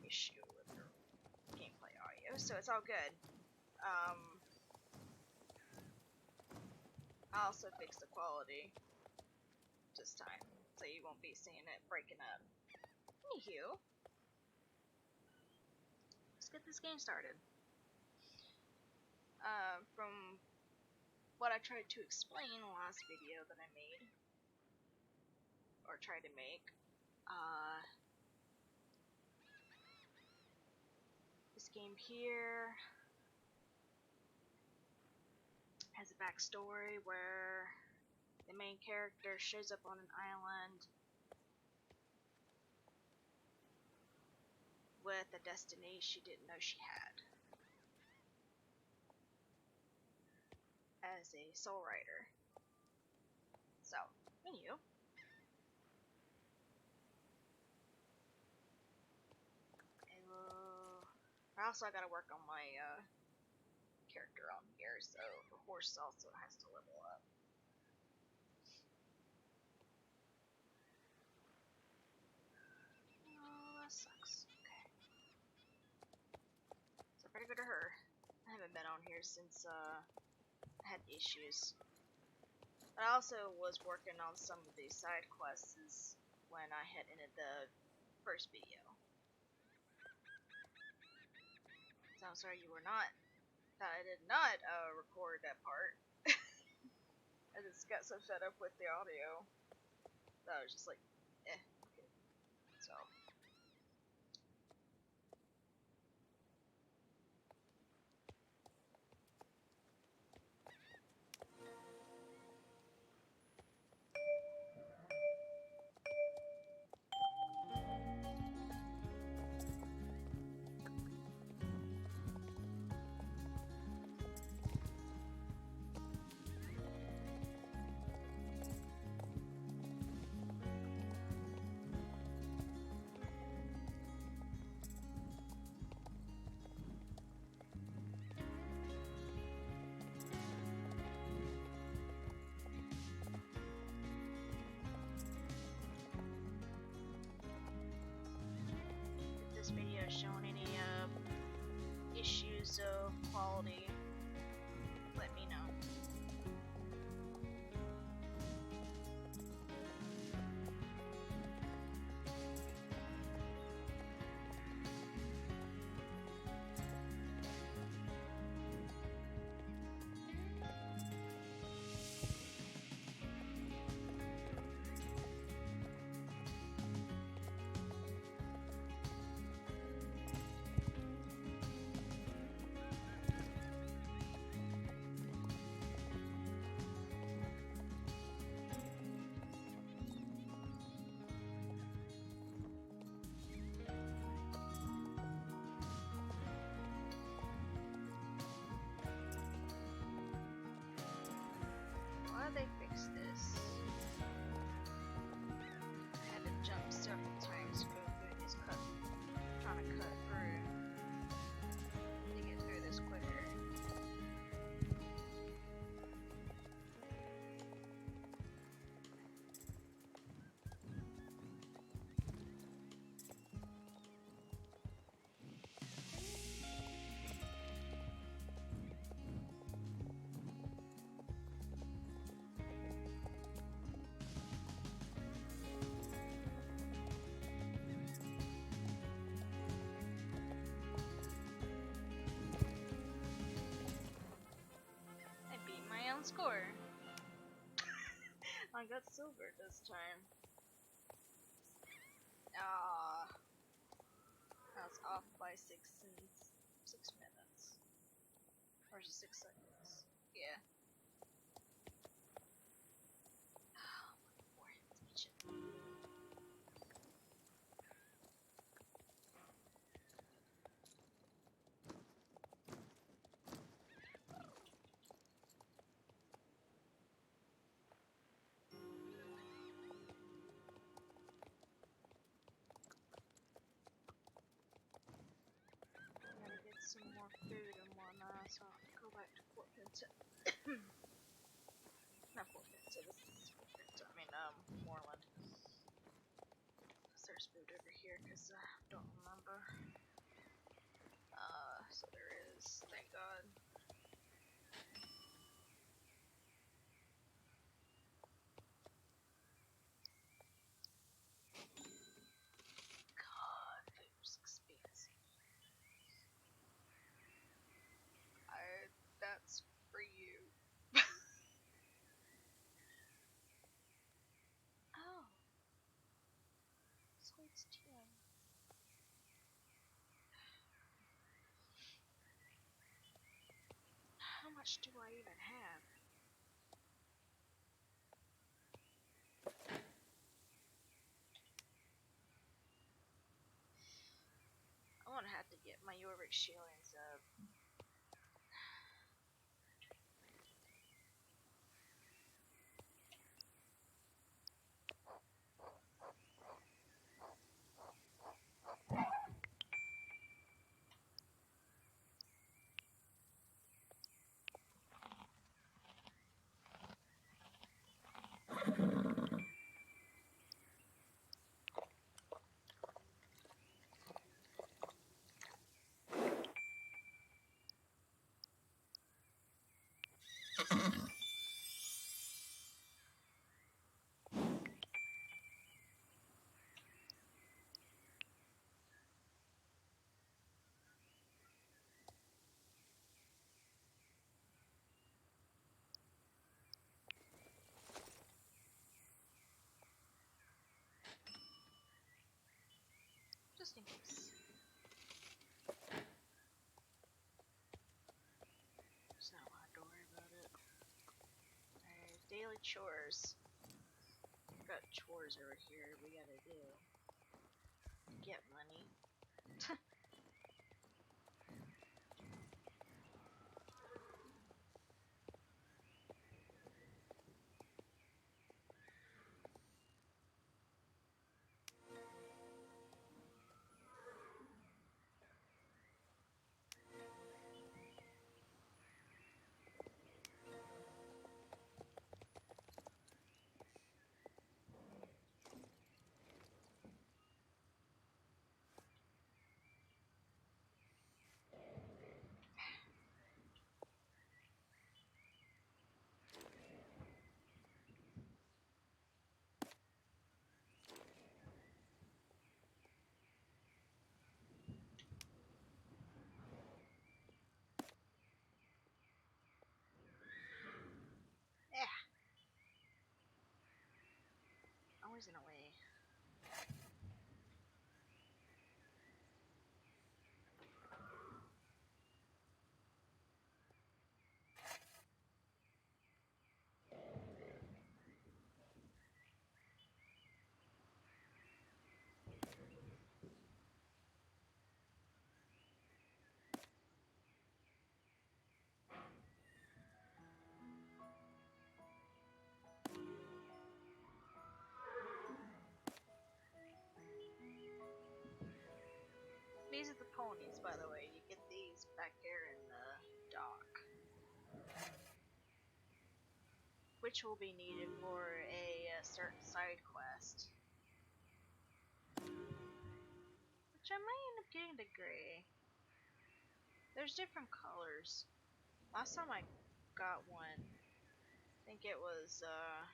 issue with her gameplay audio, so it's all good. I also fixed the quality this time, so you won't be seeing it breaking up. Anywho, let's get this game started. From what I tried to explain in the last video that I made, or tried to make, this game here has a backstory where the main character shows up on an island with a destiny she didn't know she had as a soul rider. So, anywho, I also gotta work on my character on here, so the horse also has to level up. Oh, that sucks. Okay. So I better go to her. I haven't been on here since I had issues. But I also was working on some of these side quests when I had ended the first video. So I'm sorry you were not. I did not record that part. I just got so fed up with the audio that I was just like, eh. Okay. So. This video is showing any issues of quality, let me know. Why did they fix this? I had to jump several times to go through this cut, trying to cut through to get through this quicker. Score. I got silver this time. Ah, I was off by 6 minutes, or is it 6 seconds? Yeah. Oh, boy, it's itching. Some more food and whatnot, so I'll go back to Fort Pinto. Not Fort Pinto, this is Fort Pinto, I mean, Moreland. So there's food over here? Because I don't remember. So there is. Thank God. God, food's expensive. That's for you. Oh. So it's 10. How much do I even have? I'm gonna have to get my Yorick shillings up. Just in case. So I don't have to worry about it. Alright, daily chores. Got chores over here we gotta do. Get money. Yeah. Always in a way. These are the ponies, by the way. You get these back there in the dock. Which will be needed for a certain side quest. Which I might end up getting the gray. There's different colors. Last time I got one, I think it was, I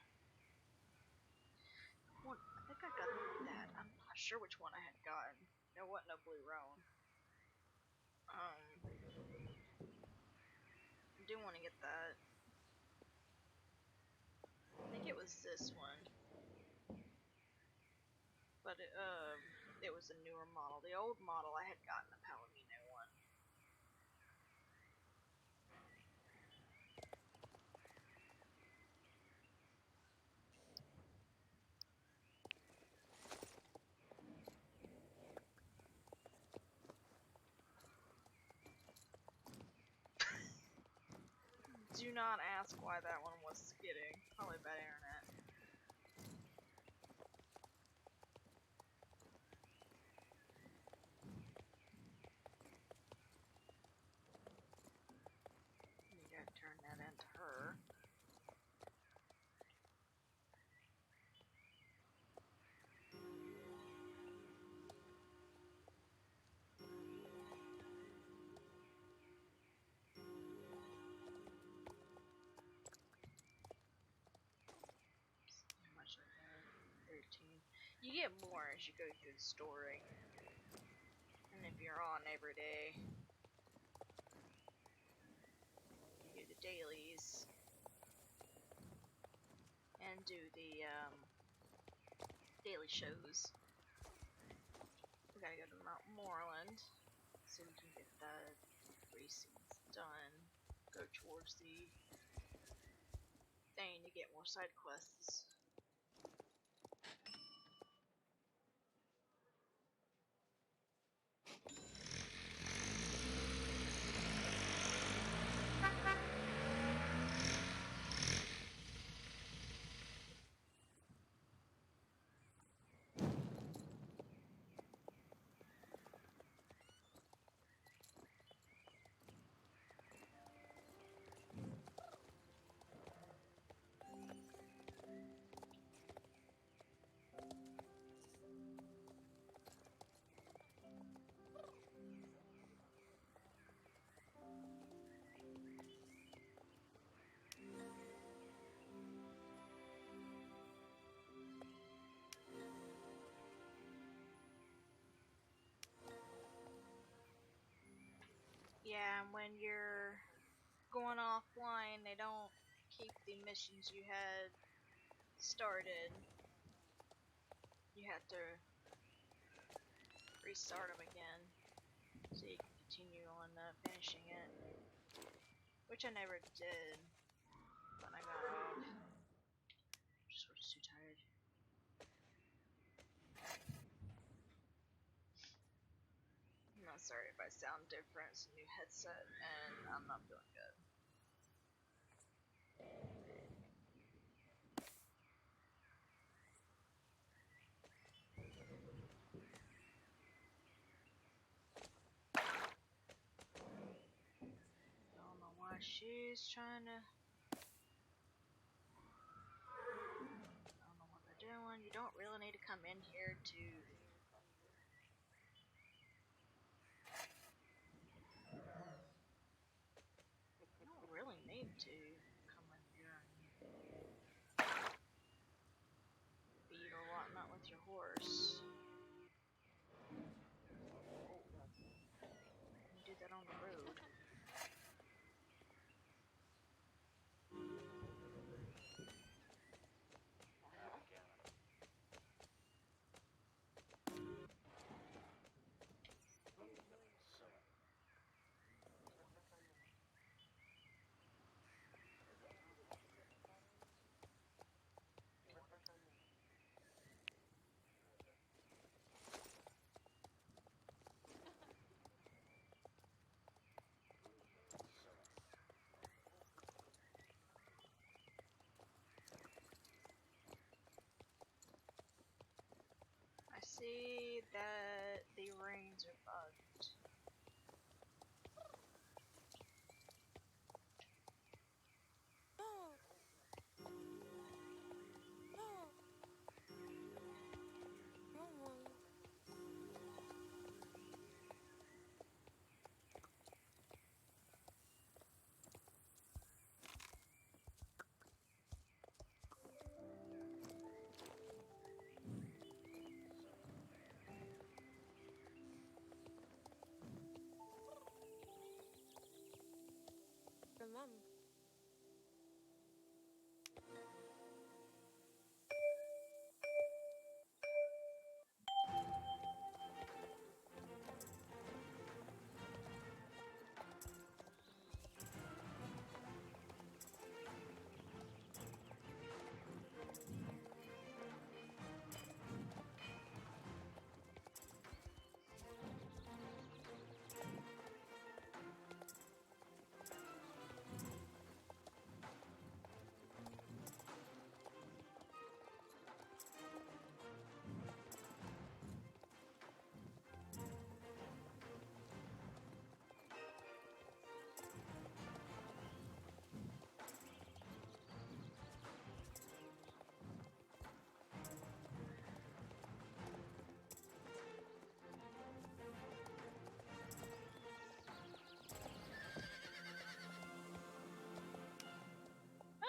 think I got that. I'm not sure which one I had gotten. There wasn't a blue roan. I do want to get that. I think it was this one. But it was a newer model. The old model I had gotten a Palomino one. Do not ask why that one was skidding. Probably bad internet. You gotta turn that into her. get more as you go through the story. And if you're on every day, you do the dailies and do the daily shows. We gotta go to Mount Moreland so we can get the 3 scenes done. Go towards the thing to get more side quests. Yeah, and when you're going offline, they don't keep the missions you had started. You have to restart them again so you can continue on finishing it. Which I never did when I got off. Just was too tired. I'm not sorry if I sound different. It's a new headset and I'm not feeling good. Don't know why she's trying to. I don't know what they're doing. You don't really need to come in here to. You don't really need to come in here and beat or whatnot with your horse. You do that on the road. I see that the reins are bugged.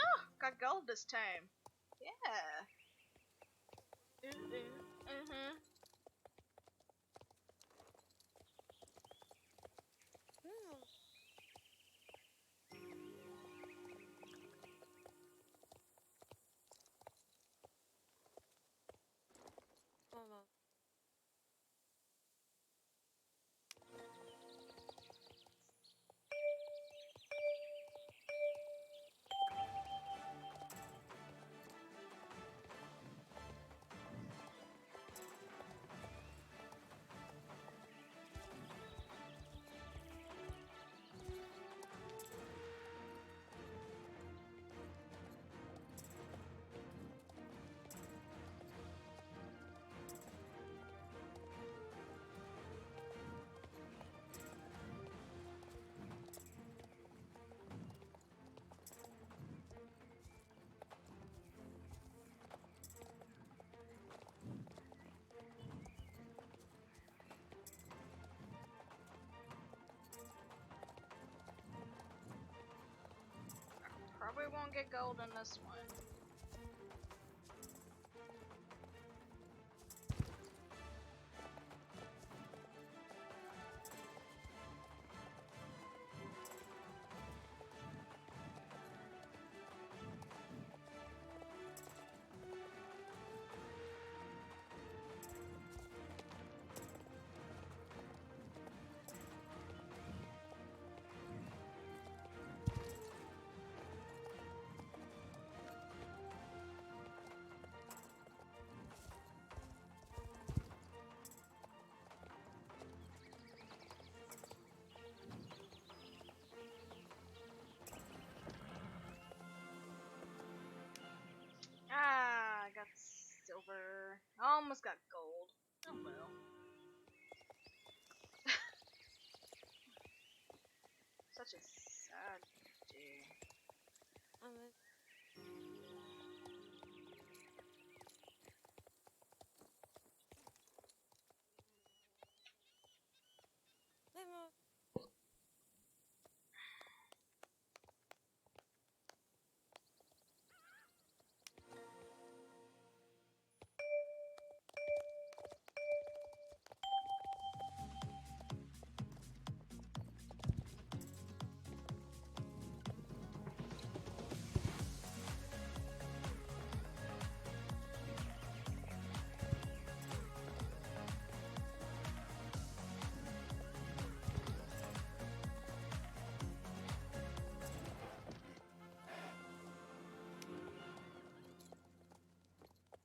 Oh, got gold this time. Yeah. we won't get gold in this one. Ah, I got silver. I almost got gold. Oh well. Such a sad day.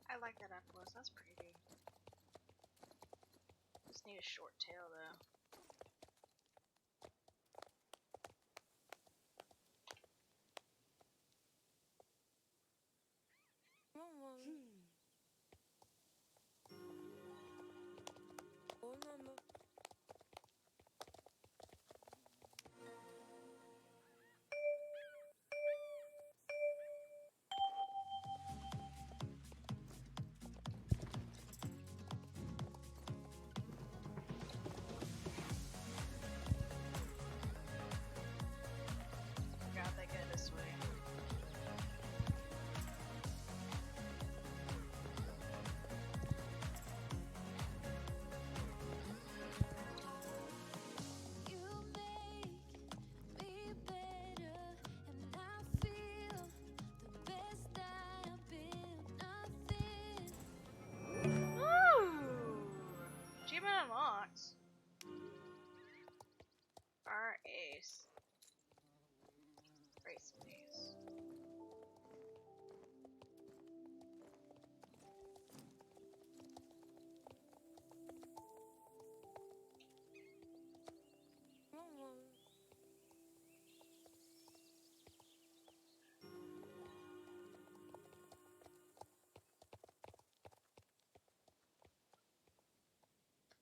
I like that octopus. That's pretty. Just need a short tail though. God, they go this way. Achievement unlocked. Fire ace. Race ace.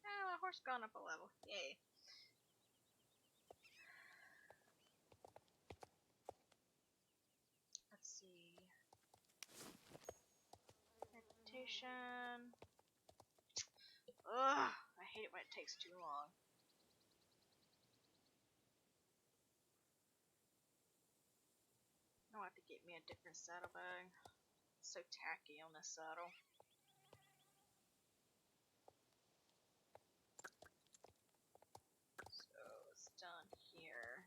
Ah, my horse gone up a level. Yay. Let's see. Meditation. Ugh, I hate it when it takes too long. I'll have to get me a different saddlebag. It's so tacky on this saddle. So it's done here.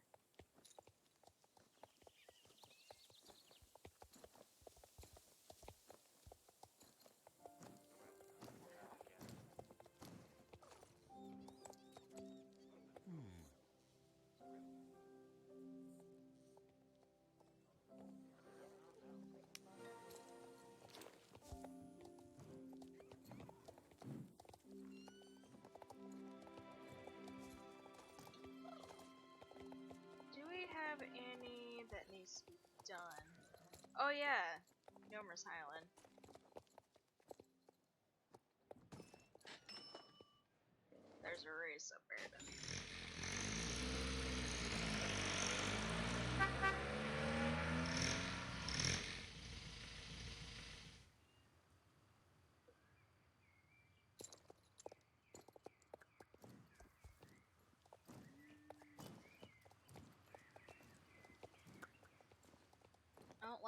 Do we have any that needs to be done? Oh yeah, Nomer's Highland. There's a race up there then.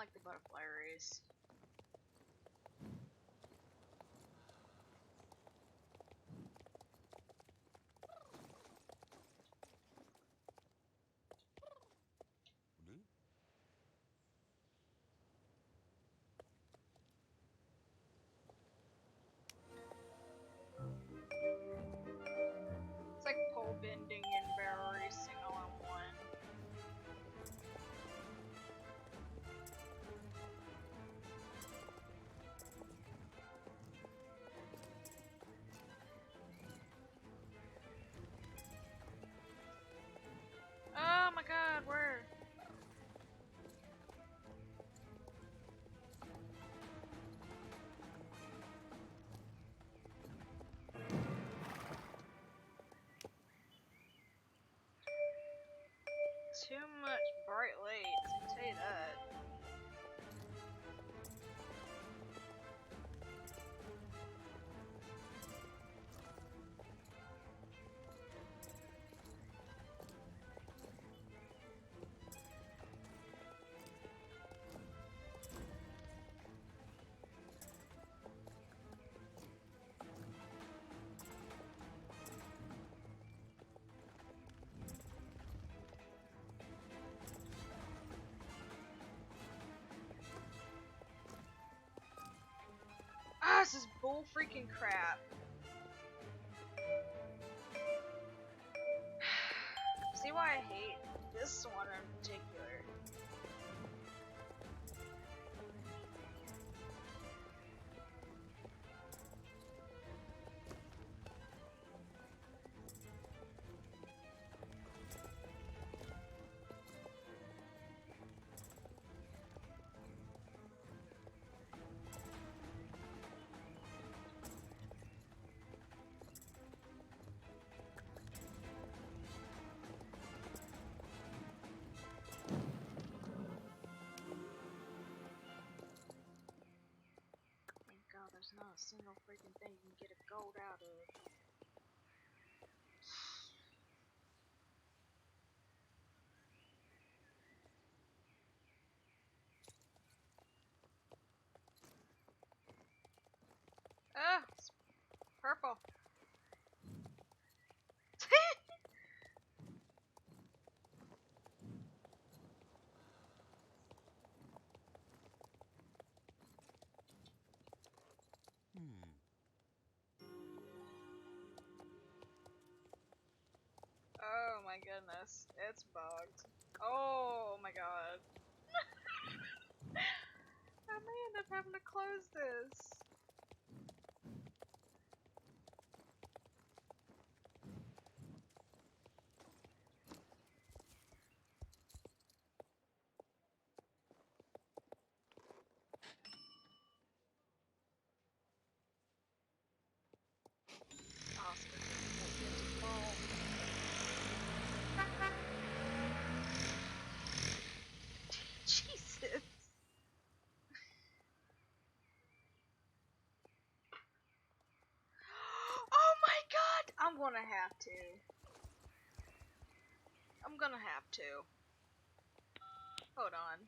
like the butterfly race. It's like pole bending and barrel racing all in one. Oh my god, where? Too much bright lights, I can tell you that. Ah, this is bull freaking crap. See why I hate this one in particular? Thank God there's not a single freaking thing you can get a gold out of. Ah, it's purple. Oh my goodness, it's bugged. Oh my god. I may end up having to close this. Oscar. Jesus. Oh my god! I'm gonna have to. I'm gonna have to. Hold on.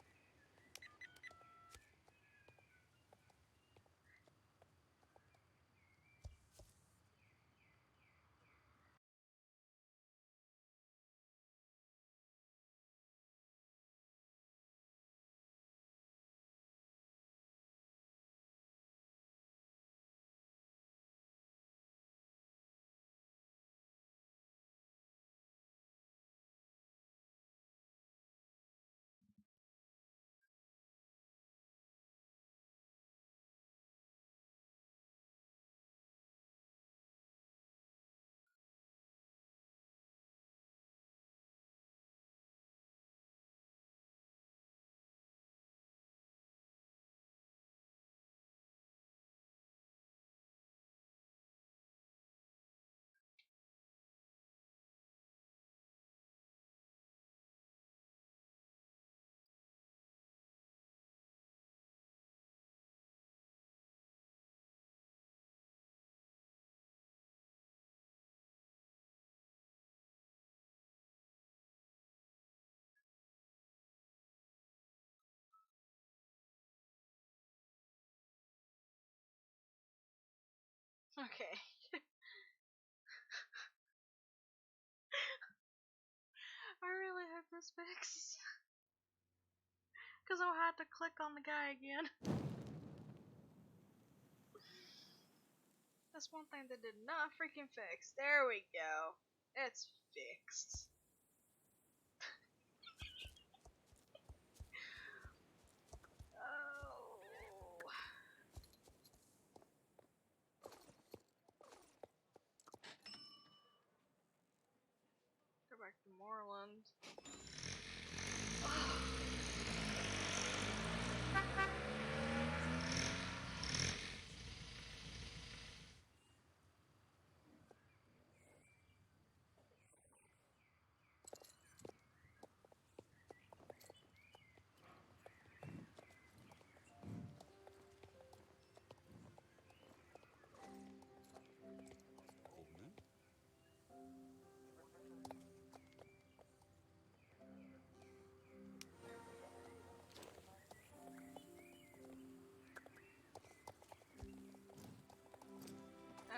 Okay. I really hope this fixes. Because I'll have to click on the guy again. That's one thing that did not freaking fix. There we go. It's fixed. Oh. Go back to Moreland.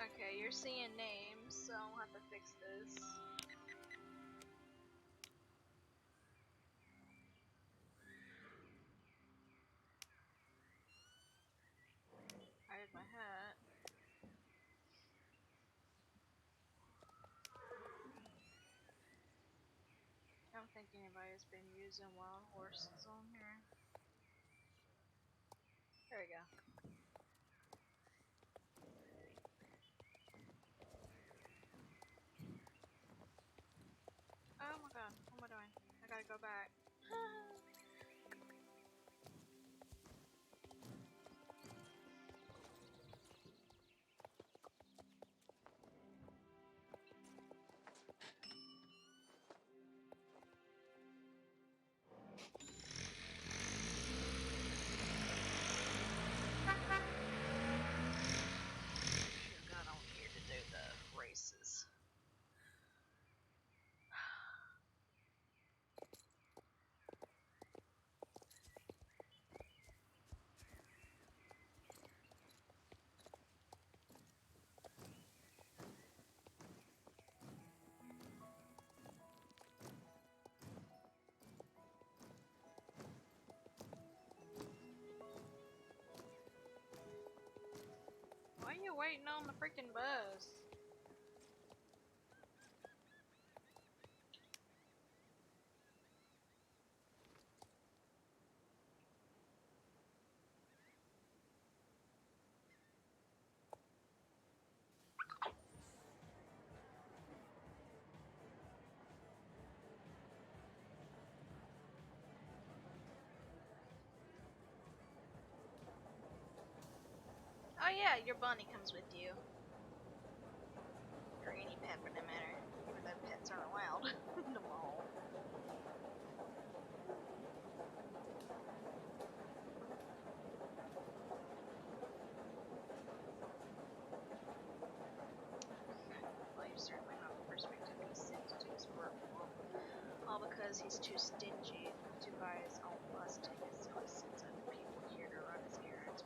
Okay, you're seeing names, so I'll have to fix this. I hid my hat. I don't think anybody's been using wild horses on here. There we go. Oh my god, what am I doing? I gotta go back. Should've got on here to do the races. Why are you waiting on the freaking bus? Oh yeah, your bunny comes with you. Or any pet for that matter. Even though pets aren't allowed in the mall. Well, you're certainly not the first victim he sent to his work for. All because he's too stingy to buy his own bus tickets, so he sends other people here to run his errands.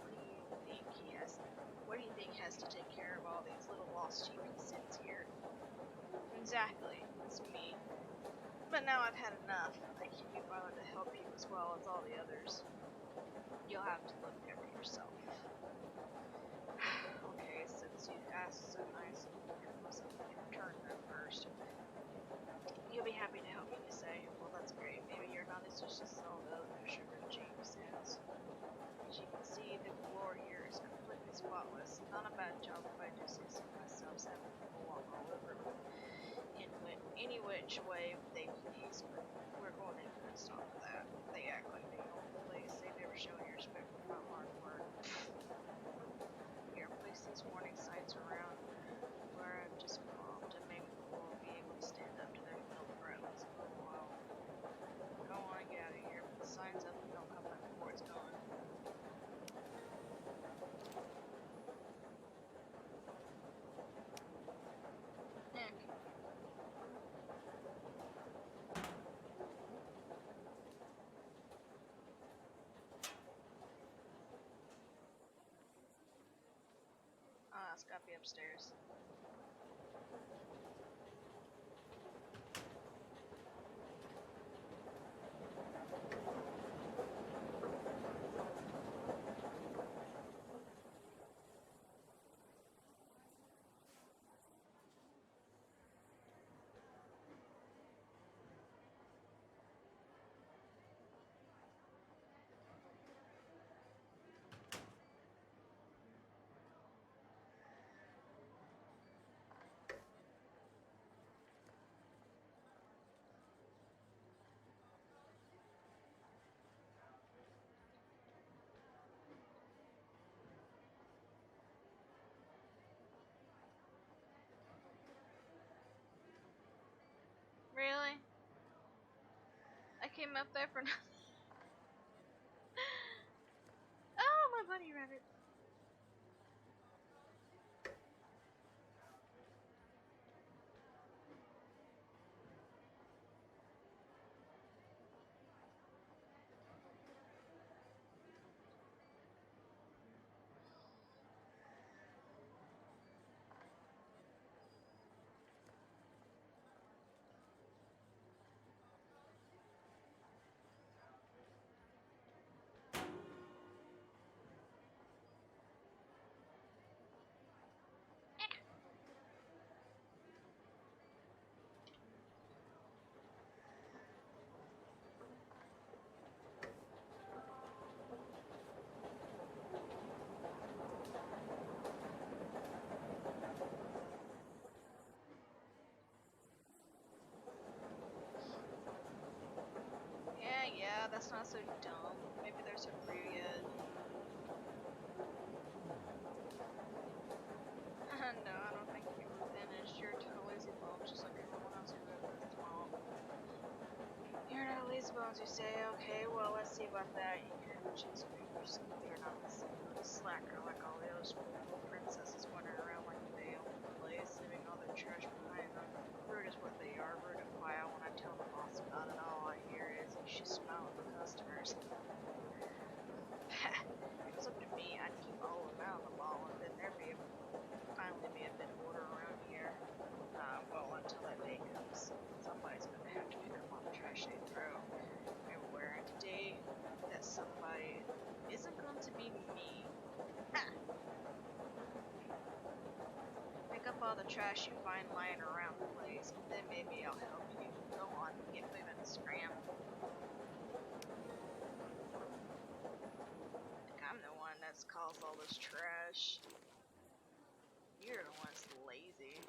What do you think has to take care of all these little lost sheep he sends here? Exactly, that's me. But now I've had enough. I can't be bothered to help you as well as all the others. You'll have to look after yourself. Okay, since you asked so nicely, I must return them first. You'll be happy to help me, you say. Well, that's great. Maybe you're not as vicious as all the other sugar James says. As you can see, the floor here is completely spotless. Not a bad job if I do say so myself, having people walk all over in any which way they please, but we're going in for a stop for that. They act like they own the place. They've never shown any respect for my hard work. Here, place these warning signs around where I've just bombed, and maybe people will be able to stand up to their little threats in a little while. Go on and get out of here. Put the signs up and don't come back before it's gone. Nick. it's gotta be upstairs. Really? I came up there for nothing. Oh, my bunny rabbit. Yeah, that's not so dumb. Maybe there's a period. No, I don't think you were finished. You're too lazy bones, just like everyone else who wrote this small. You're not a lazy bones, you say. Okay, well, let's see about that. You're just you're not a slacker like all the other little princesses wandering around like they own the place, leaving all their trash behind them. Rude is what they are, rude and quiet. When I tell the boss about it, all I hear is you should smile at the customers. If it was up to me, I'd keep all of them out of the mall, and then there'd be finally be a bit of order around here. Well, until that day comes, somebody's gonna have to pick up all the trash they throw everywhere, and today, that somebody isn't going to be me. Ha! Pick up all the trash you find lying around the place, and then maybe I'll help you. Go on, get moving, scram. I'm the one that's caused all this trash. You're the one that's lazy.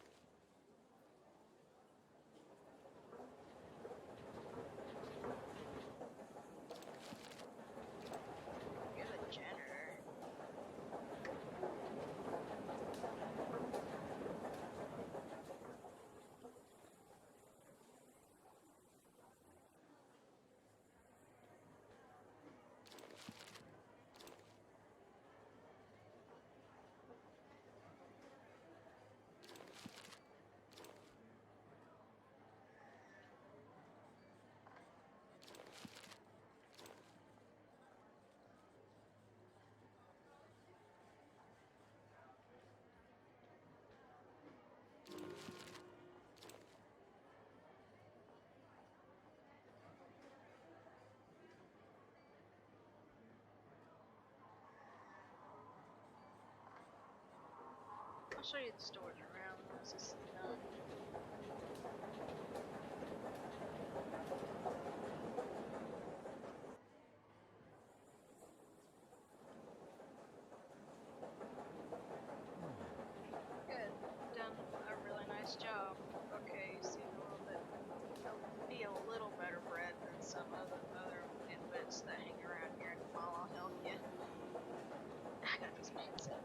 You're the janitor. I'll show you the storage around once this is done. Good. Done a really nice job. Okay, you seem a little bit, be a little better bred than some of the other infants that hang around here in the mall. I'll help you. I gotta fix my headset.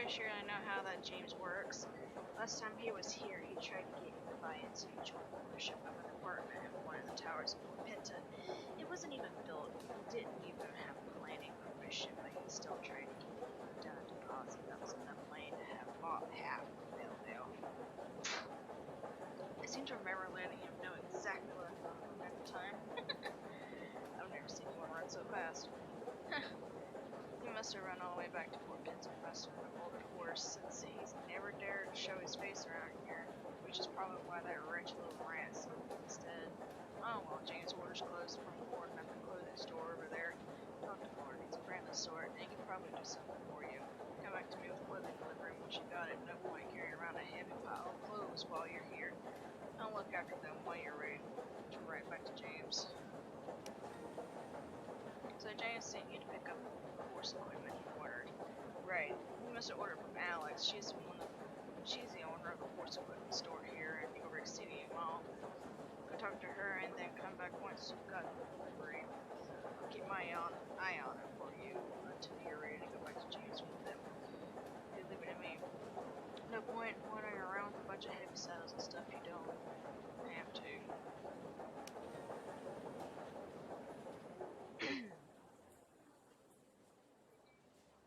quite sure I know how that James works. Last time he was here, he tried to get me to buy into joint ownership of an apartment in one of the towers in Pinta. It wasn't even built. He didn't even have planning permission, but he still tried to get me to put down a deposit that was enough money to have bought half of Villedale. I seem to remember letting him know exactly what I thought of him at the time. I've never seen anyone run so fast. He must have run all the way back to Fort Pinto faster than a bolted horse, since he's never dared to show his face around here, which is probably why that wretched little rat slipped instead. Oh well, James orders closed from Gordon at the clothing store over there. Talk to Gordon, he's a friendly sort, and he can probably do something for you. Come back to me with clothing delivery once you got it. No point carrying around a heavy pile of clothes while you're here. I'll look after them while you're ready to write back to James. So James sent you to pick up the horse equipment he ordered. Right. You must have ordered from Alex. She's the owner of the horse equipment store here in York City Mall. Go talk to her and then come back once you've got the delivery. I'll keep my eye on it for you until you're ready to go back to James with them. You leave it to me. No point wandering around with a bunch of heavy saddles and stuff you don't have to.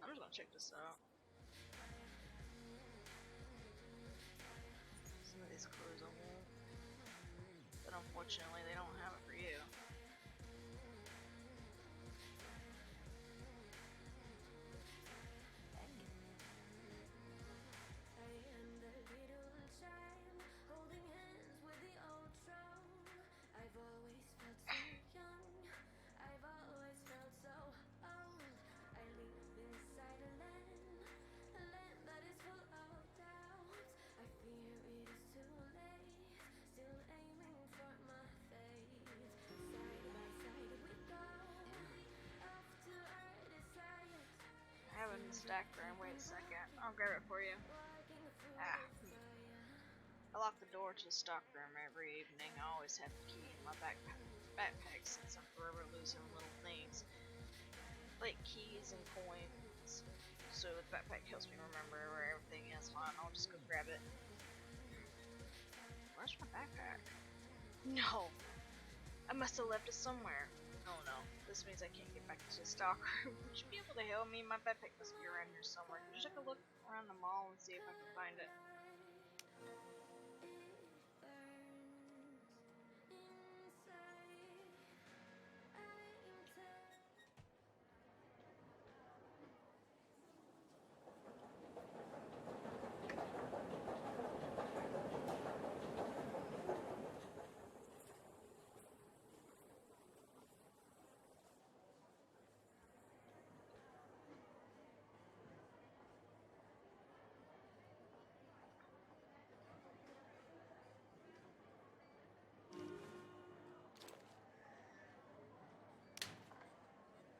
I'm just gonna check this out. Some of these clothes I won't, but unfortunately they don't have it for you. I have it in the stack room. Wait a second. I'll grab it for you. I lock the door to the stock room every evening. I always have the key in my backpack since I'm forever losing little things, like keys and coins. So the backpack helps me remember where everything is. Fine, I'll just go grab it. Where's my backpack? No! I must have left it somewhere. Oh no, this means I can't get back to the stock room. Would you be able to help me? My backpack must be around here somewhere. Could you take a look around the mall and see if I can find it?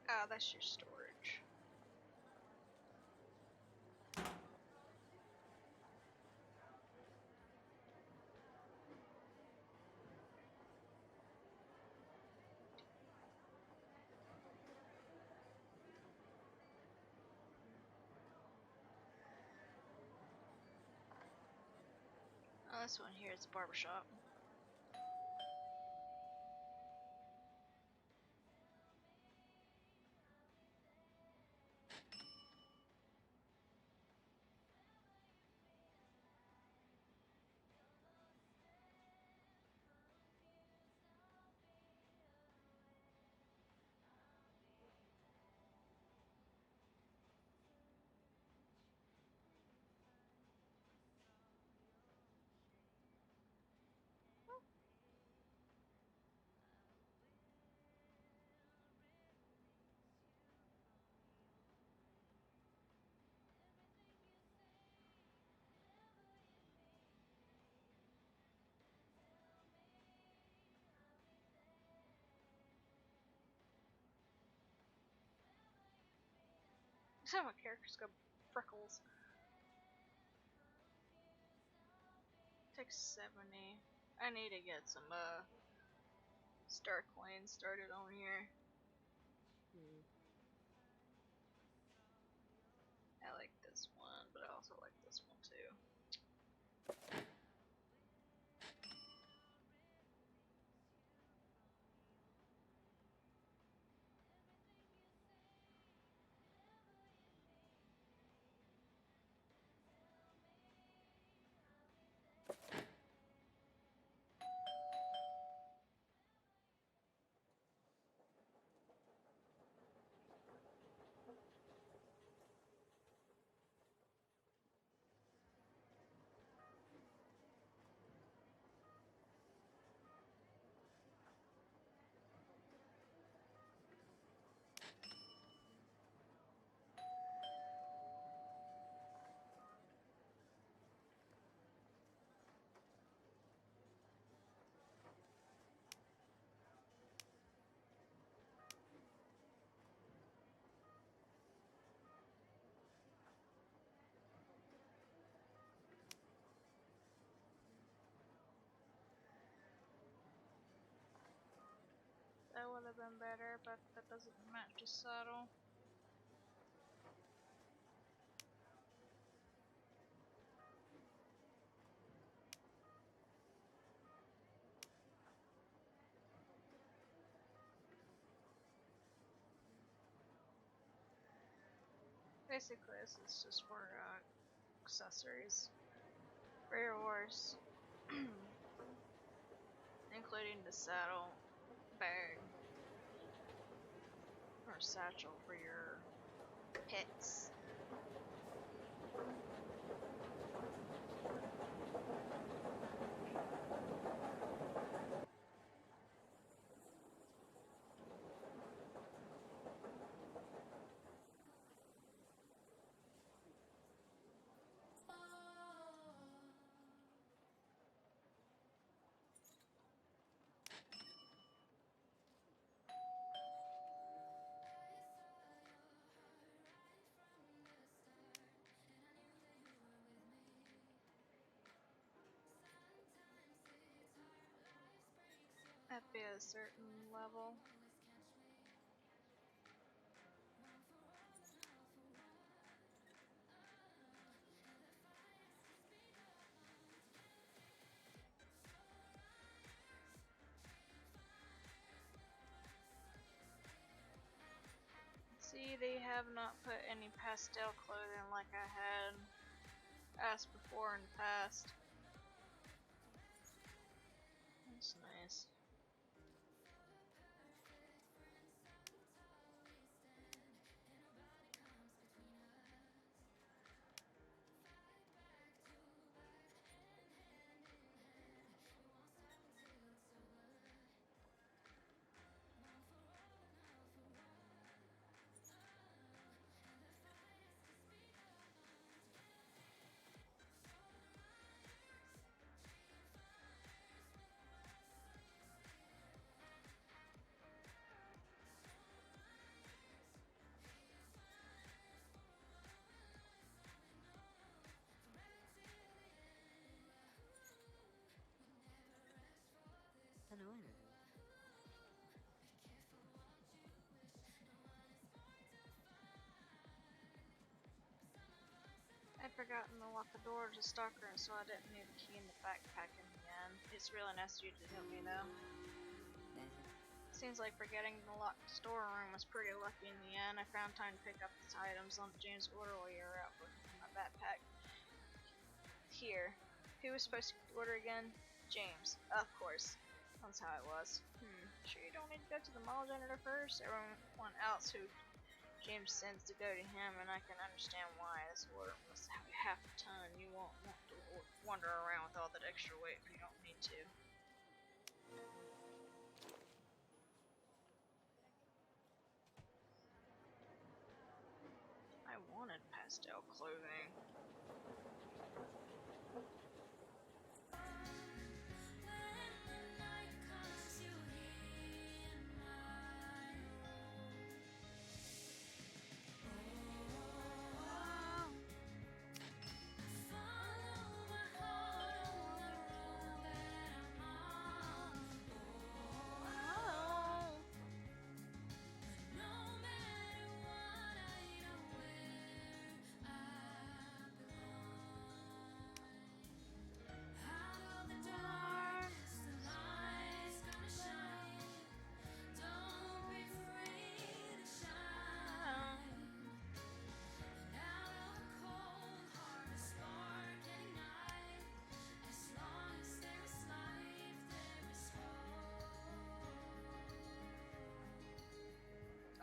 Ah, that's your storage. Oh, this one here is a barbershop. Some of my characters got freckles. Takes 70. I need to get some star coins started on here. I like this one, but I have been better, but that doesn't match the saddle. Basically, this is just for accessories for your horse, including the saddle, bag, or satchel for your pets. At a certain level. See, they have not put any pastel clothing like I had asked before in the past. That's nice. I'd forgotten to lock the door to Stalker, and so I didn't leave the key in the backpack in the end. It's really nice of you to help me, though. Seems like forgetting to lock the storeroom was pretty lucky in the end. I found time to pick up the items on James' order while you were out looking for my backpack. Here. Who was supposed to get the order again? James. Of course. That's how it was. Sure you don't need to go to the mall janitor first? Everyone else who James sends to go to him, and I can understand why. This order must have half a ton. You won't want to wander around with all that extra weight if you don't need to. I wanted pastel clothing.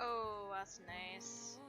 Oh, that's nice.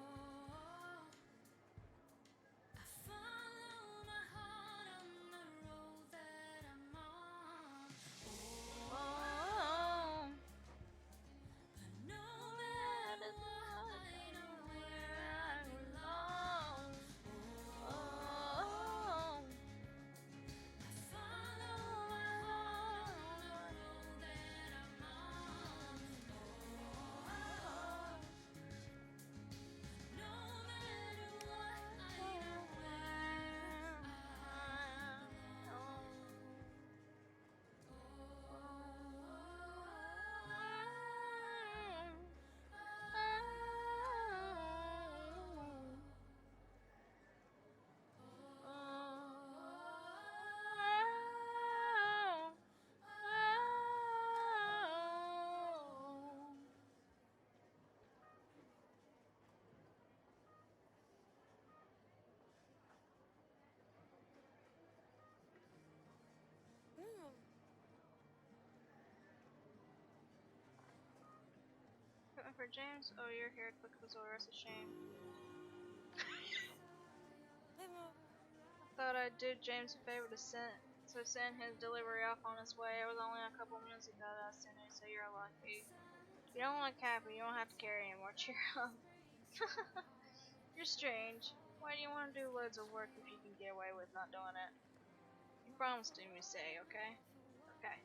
waiting for James? Oh, you're here. Quick as well. That's a shame. I thought I'd do James a favor to send his delivery off on his way. It was only a couple minutes ago that I sent it, so you're lucky. If you don't look happy, you don't have to carry anymore. Cheer up. You're strange. Why do you want to do loads of work if you can get away with not doing it? You promised him, you say, okay? Okay.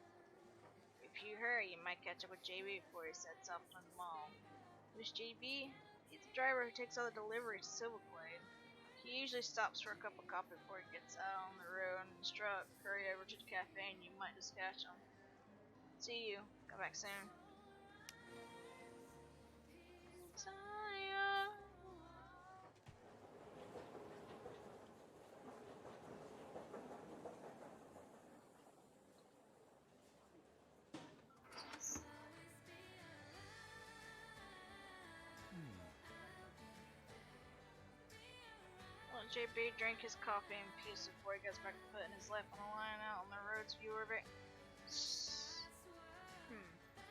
If you hurry, you might catch up with JB before he sets off from the mall. Who's JB? He's the driver who takes all the deliveries to Silverglade. He usually stops for a cup of coffee before he gets out on the road in his truck. Hurry over to the cafe and you might just catch him. See you. Come back soon. Let JB drink his coffee in peace before he goes back to putting his life on the line out on the roads. Viewer of it.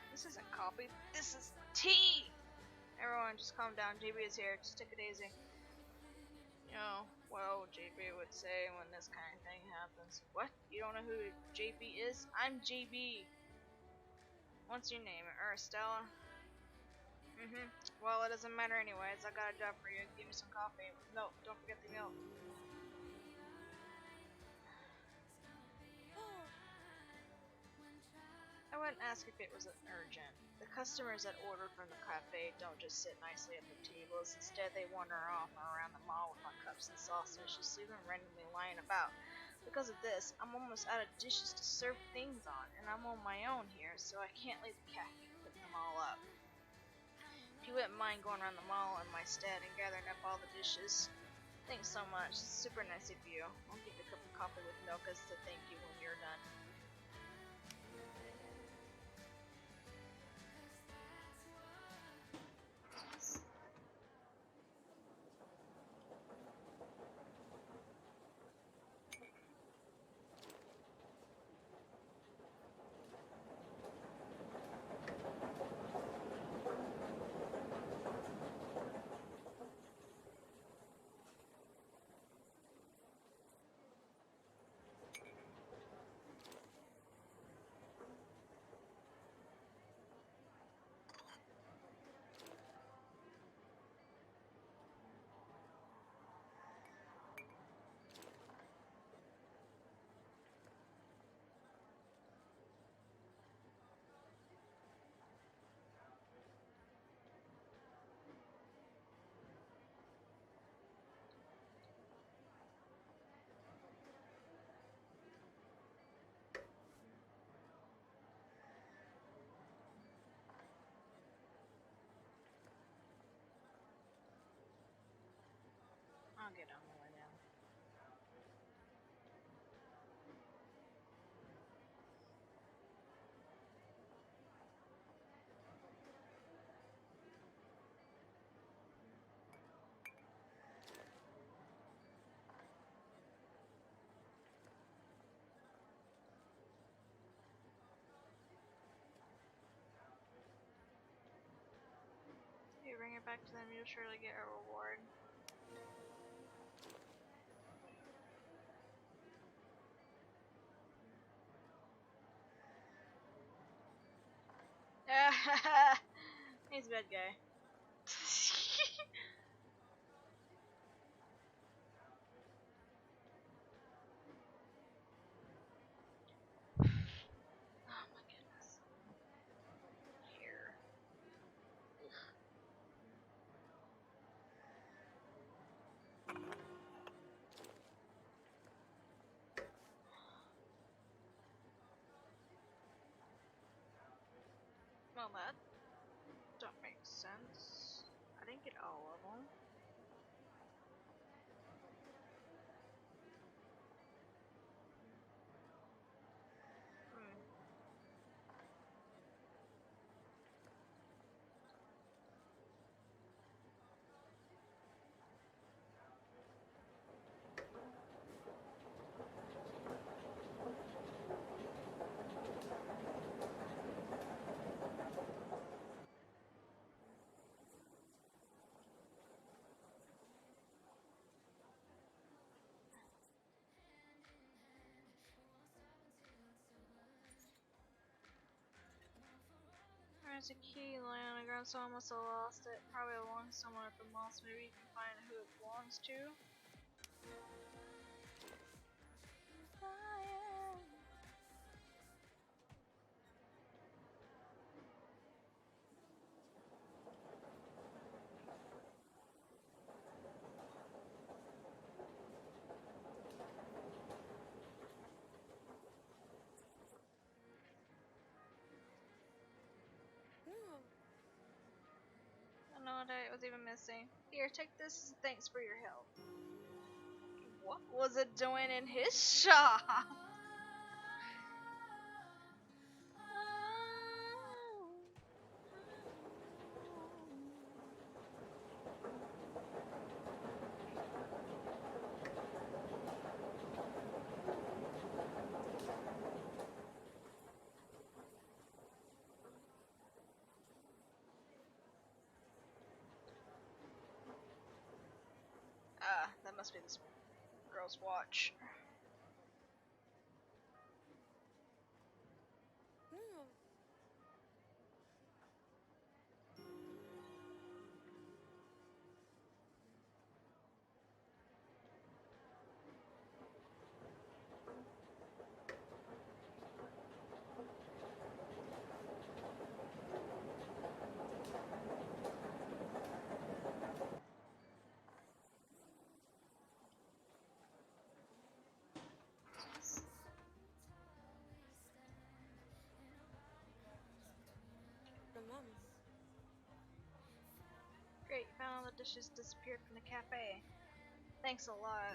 This isn't coffee. This is tea! Everyone, just calm down. JB is here. Just take it easy. Oh, well, JB would say when this kind of thing happens. What? You don't know who JB is? I'm JB. What's your name? Stella? Well, it doesn't matter anyways. I got a job for you. Give me some coffee. No, don't forget the milk. I wouldn't ask if it was urgent. The customers that order from the cafe don't just sit nicely at their tables. Instead, they wander off and around the mall with my cups and saucers, just even randomly lying about. Because of this, I'm almost out of dishes to serve things on, and I'm on my own here, so I can't leave the cafe to pick them all up. If you wouldn't mind going around the mall in my stead and gathering up all the dishes. Thanks so much. It's super nice of you. I'll give you a cup of coffee with milk as to thank you when you're done. I'll get on the way down. If you bring it back to them, you'll surely get a reward. He's a bad guy. Oh my goodness. Here. Well, that don't make sense. I didn't get all of them. There's a key laying on the ground, someone must have lost it. Probably belongs to someone at the mall, so maybe you can find who it belongs to. I don't know what I was even missing. Here, take this as thanks for your help. What was it doing in his shop? That must be this girl's watch. Great, you found all the dishes disappeared from the cafe. Thanks a lot.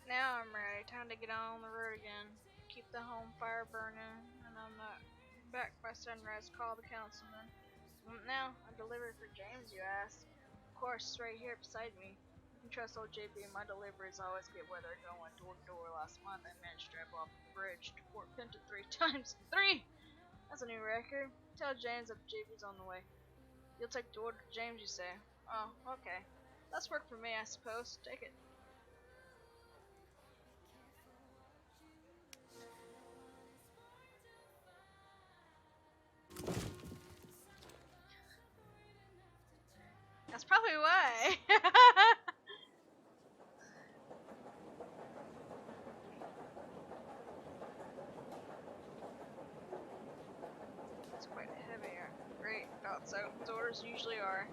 Now I'm ready. Time to get on the road again. Keep the home fire burning, and I'm not back by sunrise. Call the councilman. Now, a delivery for James, you ask? Of course, it's right here beside me. You can trust old JP. My deliveries always get where they're going. Door to door. Last month, I managed to drive off the bridge to Fort Pinta 3 times. 3! That's a new record. Tell James that JP's on the way. You'll take the order to James, you say? Oh, okay. That's work for me, I suppose. Take it. That's probably why. It's quite heavy. Great, thought so. His orders usually are.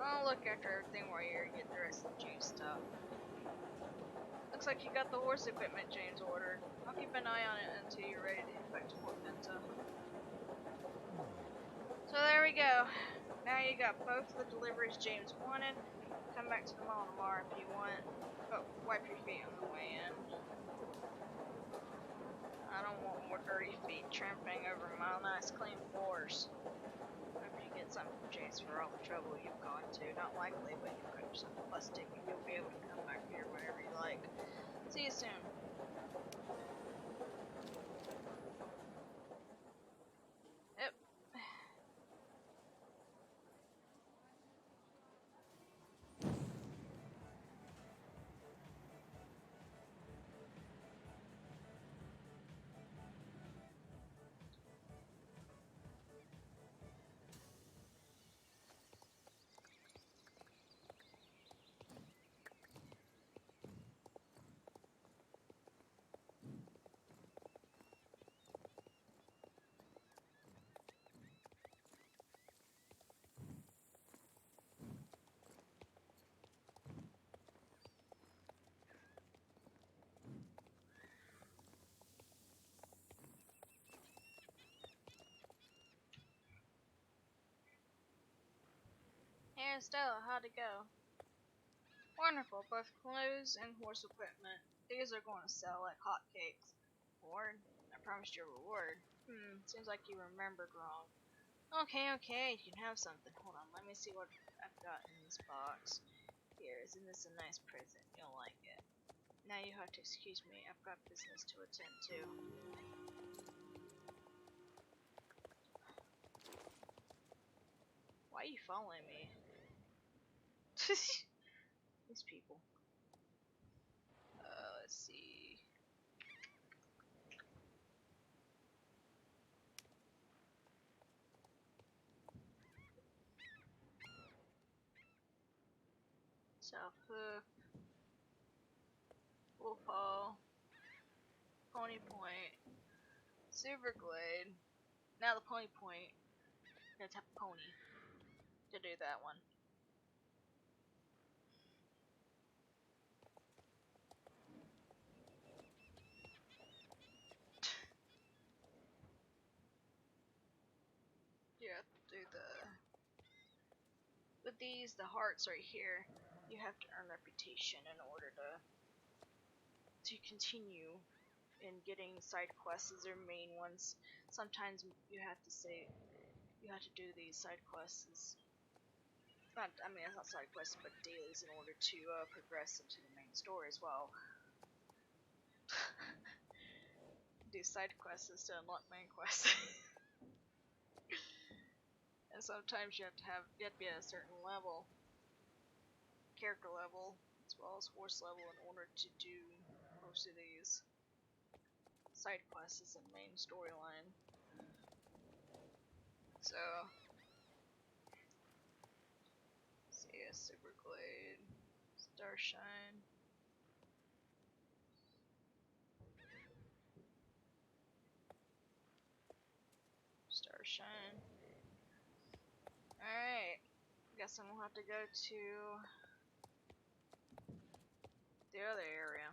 I'll look after everything while you get the rest of the James stuff. Looks like you got the horse equipment James ordered. I'll keep an eye on it until you're ready to head back to Fort Pinta. So there we go. Now you got both the deliveries James wanted. Come back to the mall tomorrow if you want. But wipe your feet on the way in. I don't want more dirty feet tramping over my nice clean floors. Hope you get something from James for all the trouble you've gone to. Not likely, but you got yourself a bus ticket. You'll be able to come back here whenever you like. See you soon. Yep. Hey Stella, how'd it go? Wonderful, both clothes and horse equipment. These are going to sell like hotcakes. Reward? I promised you a reward. Seems like you remembered wrong. Okay, you can have something. Hold on, let me see what I've got in this box. Here, isn't this a nice present? You'll like it. Now you have to excuse me, I've got business to attend to. Why are you following me? these people. Let's see. South Hoof, Wolf Hall, Pony Point, Silverglade. Now the Pony Point, you have to have a pony to do that one. You have to do with these, the hearts right here, you have to earn reputation in order to continue in getting side quests or main ones. Sometimes you have to do these side quests. Not, I mean, it's not side quests, but dailies in order to progress into the main story as well. Do side quests to unlock main quests. And sometimes you have to be at a certain level, character level, as well as horse level, in order to do most of these side quests and main storyline. So, see a Superglade, Starshine. Starshine. Alright. Guess I'm gonna have to go to the other area.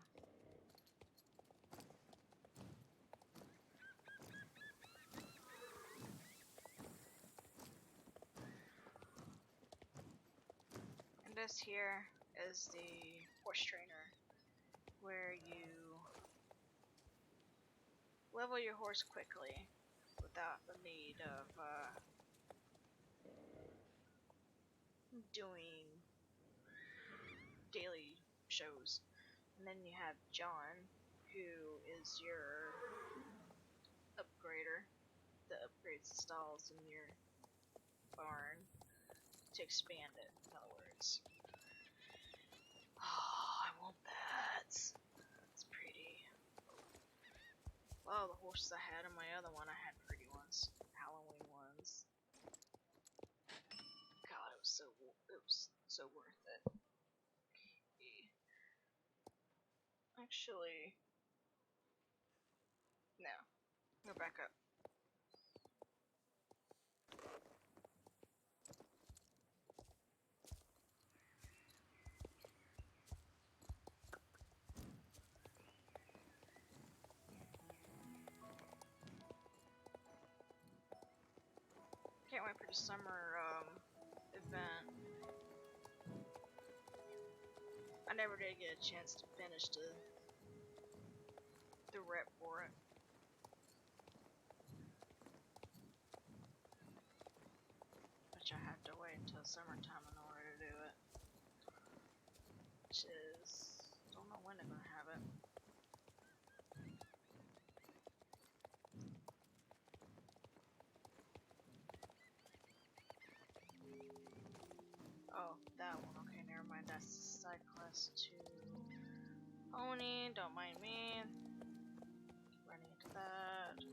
And this here is the horse trainer, where you level your horse quickly without the need of doing daily shows. And then you have John, who is your upgrader that upgrades the stalls in your barn to expand it, in other words. Oh, I want that. It's pretty. Well, the horses I had in my other one, I had pretty ones, Halloween ones. God, it was so worth it. Actually, no. Go back up. Can't wait for the summer event. I never did get a chance to finish the rep for it. Which I have to wait until summertime in order to do it. Which is, don't know when they're gonna have it. Oh, that one. Okay, never mind. That's side quest to Pony. Don't mind me. Running into that.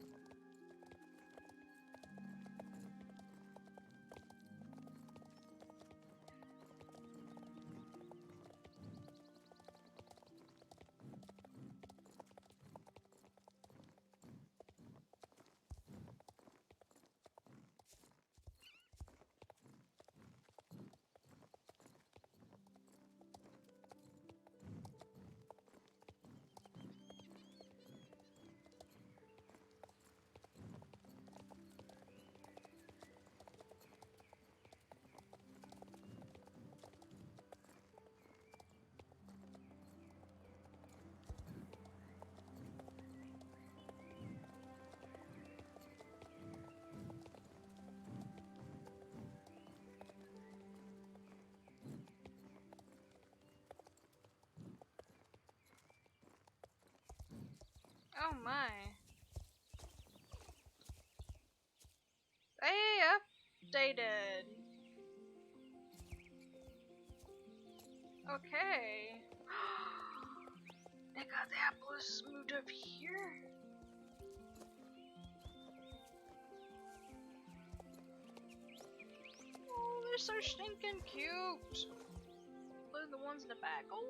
Oh my. They updated. Okay. They got the apples moved up here. Oh, they're so stinking cute. Look at the ones in the back. Oh.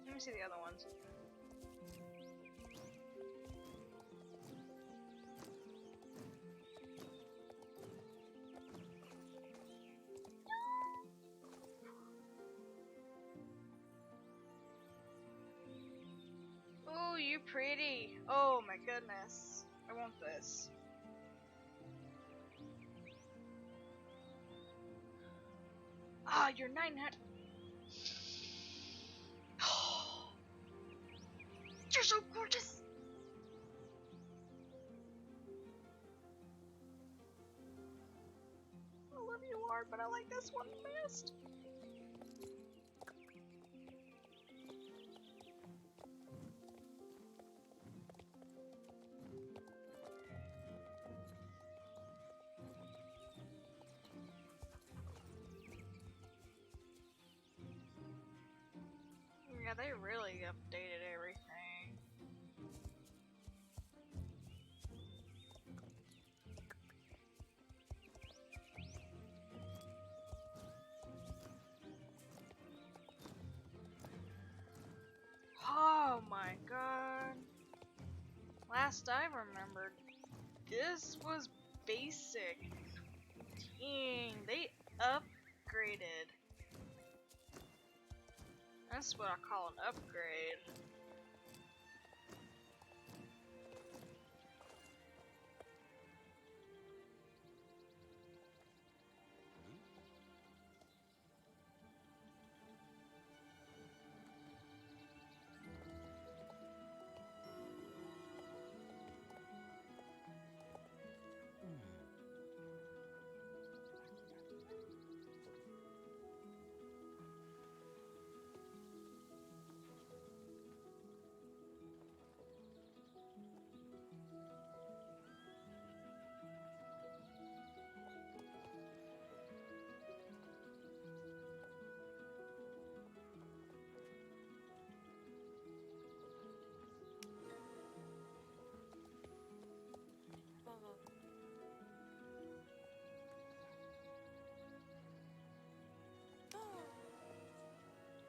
Let me see the other ones. Oh, you pretty. Oh my goodness. I want this. Ah, you're 900. You're so gorgeous. I love you, Art, but I like this one best. Yeah, they really updated everything. Oh my god. Last I remembered, this was basic. Dang, they upgraded. That's what I call an upgrade.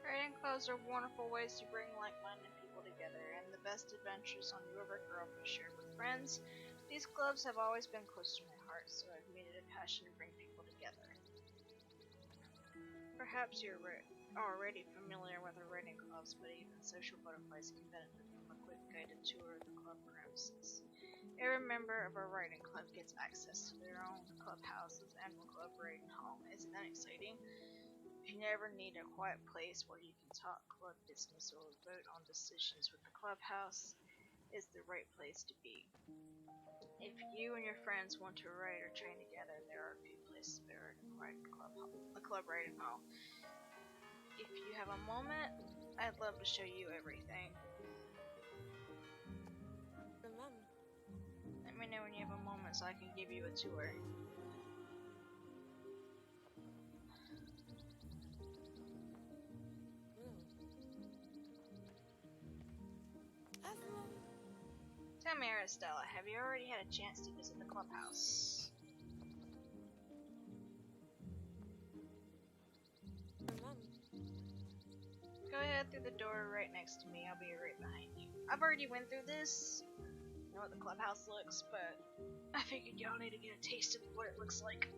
Writing clubs are wonderful ways to bring like-minded people together, and the best adventures on you ever grow up are shared with friends. These clubs have always been close to my heart, so I've made it a passion to bring people together. Perhaps you're already familiar with our writing clubs, but even social butterflies can benefit from a quick guided tour of the club premises. Every member of our writing club gets access to their own clubhouse's annual club writing hall. Isn't that exciting? If you ever need a quiet place where you can talk club business or vote on decisions with the clubhouse, is the right place to be. If you and your friends want to write or train together, there are a few places better than a club writing hall. If you have a moment, I'd love to show you everything. Let me know when you have a moment so I can give you a tour. Tell me, Aristella, have you already had a chance to visit the clubhouse? Go ahead through the door right next to me. I'll be right behind you. I've already went through this. I know what the clubhouse looks, but I figured y'all need to get a taste of what it looks like.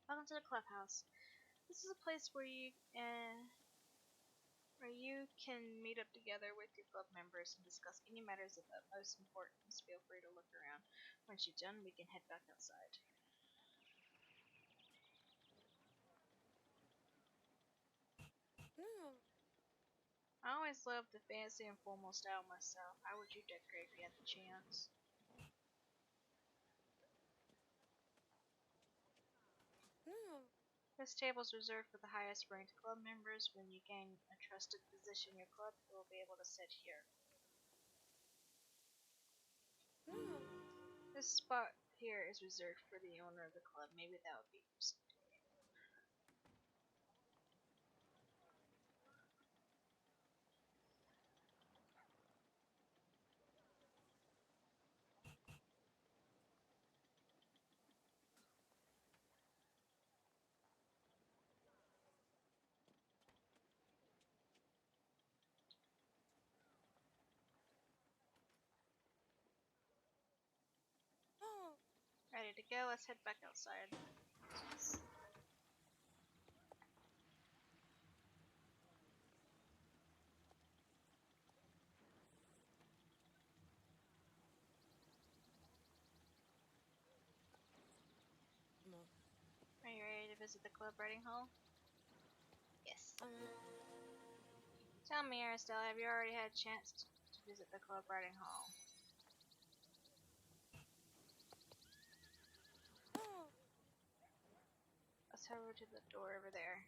Welcome to the clubhouse. This is a place where you can meet up together with your club members and discuss any matters of utmost importance. Feel free to look around. Once you're done, we can head back outside. I always loved the fancy and formal style myself. How would you decorate if you had the chance? This table is reserved for the highest ranked club members. When you gain a trusted position in your club, you will be able to sit here. This spot here is reserved for the owner of the club. Maybe that would be useful. Ready to go? Let's head back outside. Are you ready to visit the club riding hall? Yes. Tell me, Aristelle, have you already had a chance to visit the club riding hall? Let's head over to the door over there.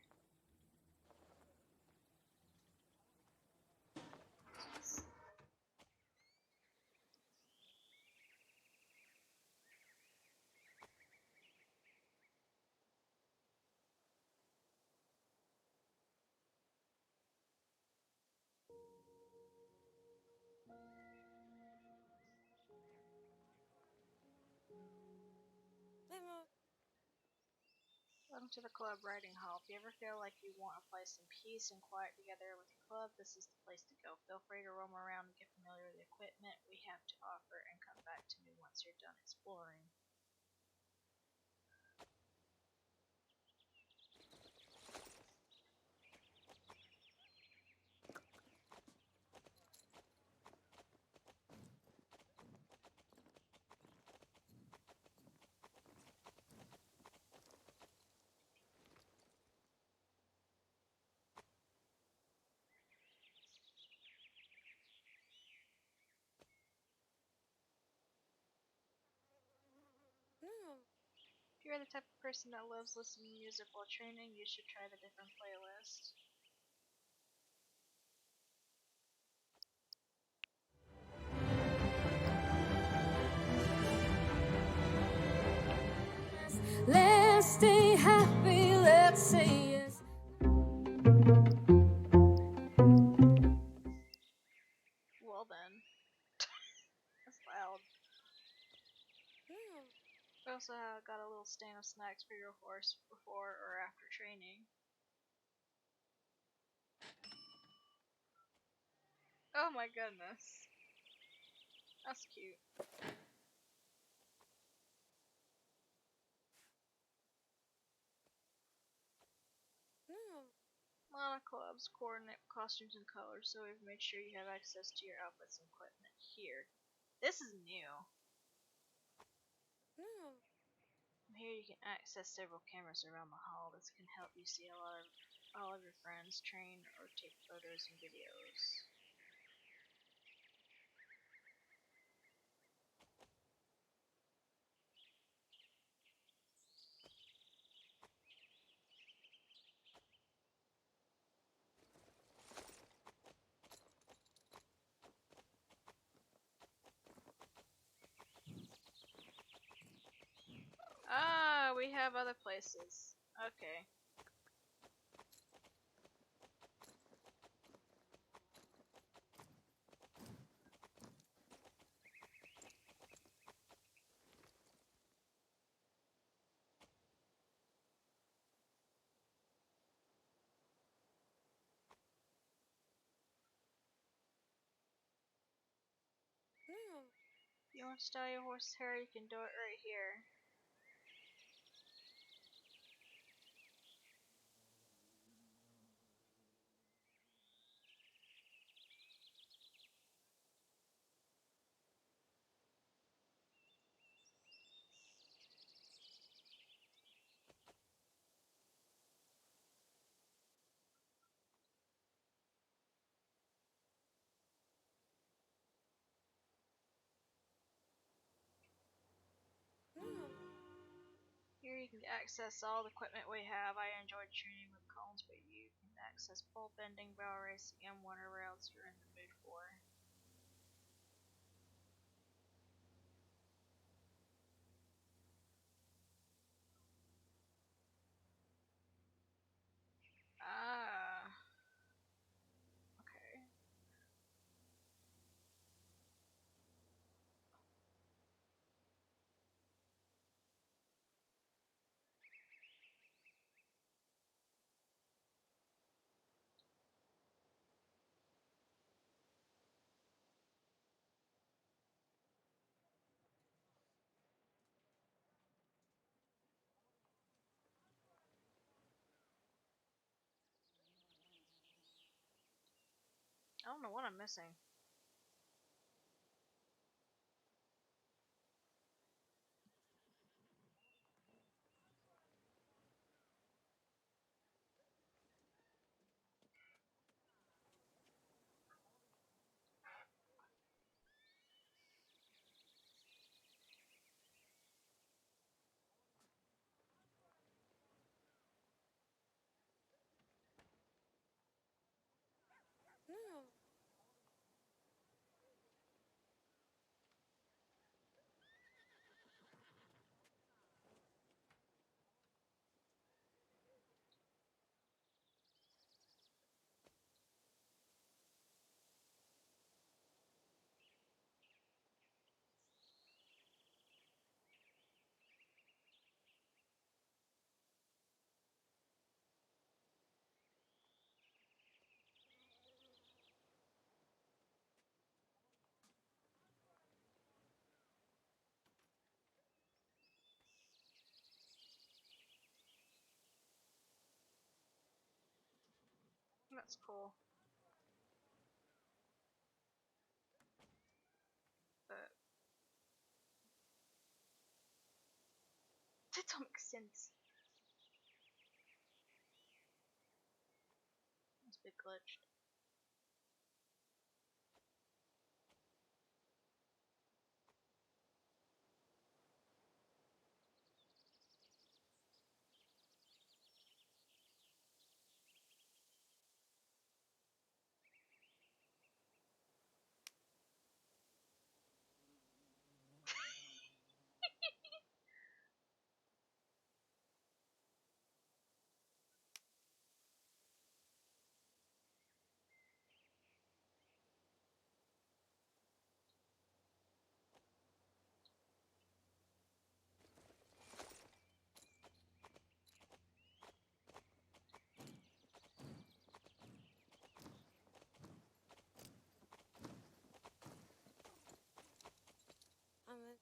Welcome to the club riding hall. If you ever feel like you want a place in peace and quiet together with your club, this is the place to go. Feel free to roam around and get familiar with the equipment we have to offer and come back to me once you're done exploring. If you're the type of person that loves listening to music while training, you should try the different playlist. Let's stay happy, let's say yes. Well then. That's loud. We also got a little stand of snacks for your horse before or after training. Oh my goodness. That's cute. A lot of clubs coordinate costumes and colors, so we've made sure you have access to your outfits and equipment here. This is new. From here you can access several cameras around the hall. This can help you see all of your friends train or take photos and videos. Ah, we have other places. Okay. If you want to style your horse's hair, you can do it right here. you can access all the equipment we have. I enjoyed training with cones, but you can access pole bending, barrel racing, and whatever else you're in the mood for. Ah, okay. I don't know what I'm missing. No. That's cool. But that don't make sense. Must be glitched. I'm a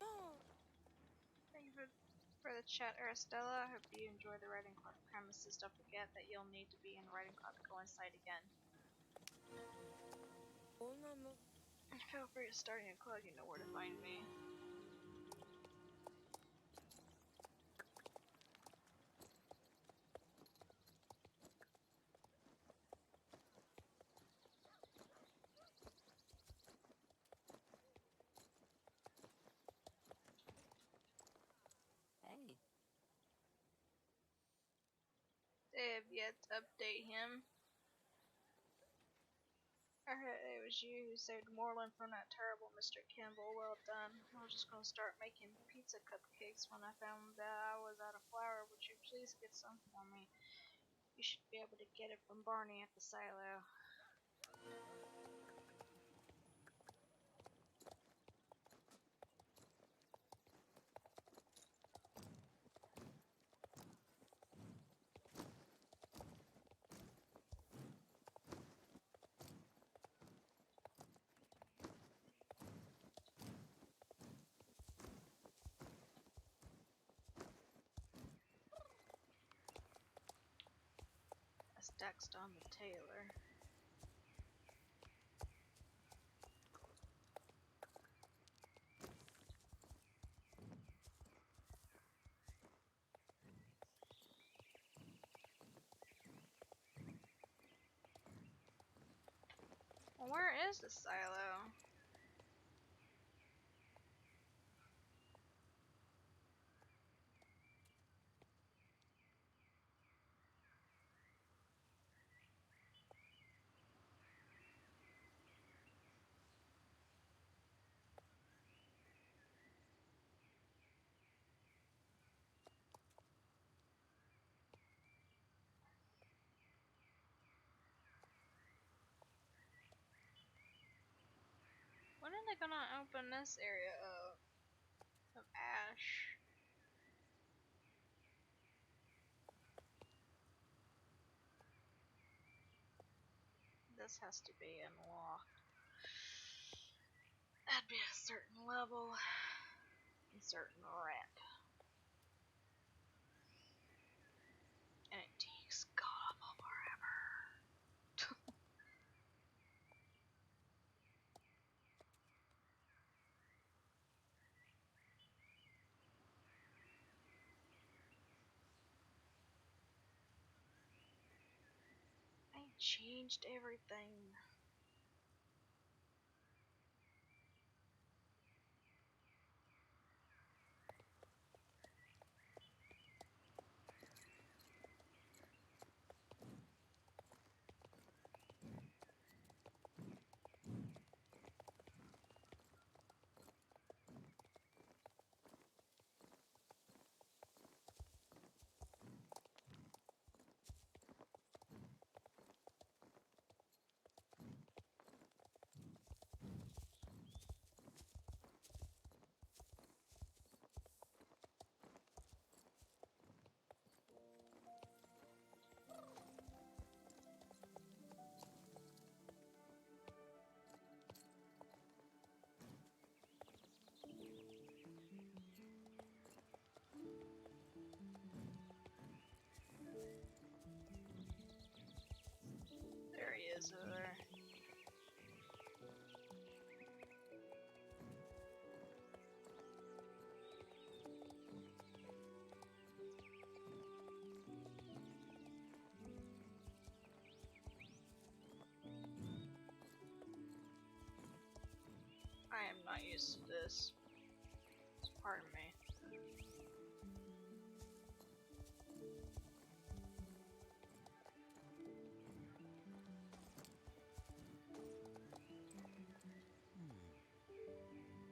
no. Thank you for the chat, Aristella. I hope you enjoy the writing club premises. Don't forget that you'll need to be in the writing club to go inside again. Feel free to start a new club. You know where to find me. Hey. They have yet to update him. I heard it was you who saved Moreland from that terrible Mr. Campbell. Well done. I was just gonna start making pizza cupcakes when I found that I was out of flour. Would you please get some for me? You should be able to get it from Barney at the silo. Text on the Taylor. Well, where is the silo? When are they gonna open this area up of ash? This has to be unlocked. That'd be a certain level, a certain ramp, and it takes god awful forever. I changed everything. There he is over there. I am not used to this. Pardon me.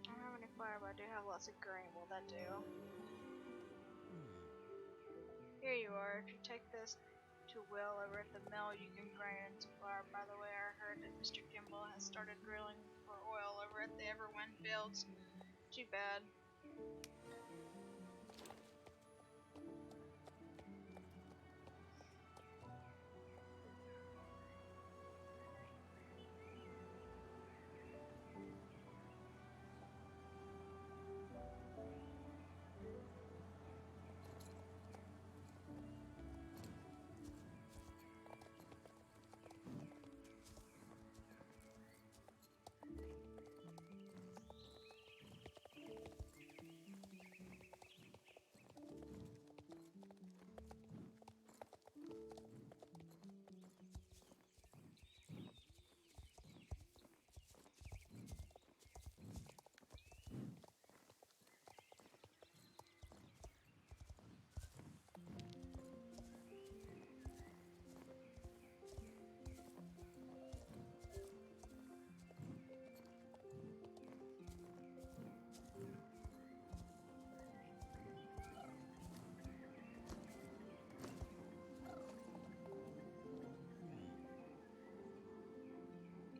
I don't have any fire, but I do have lots of grain. Will that do? Here you are. If you take this to Will over at the mill, you can grind into flour. By the way, I heard that Mr. Kimball has started drilling for oil over at the Everwind fields. Too bad.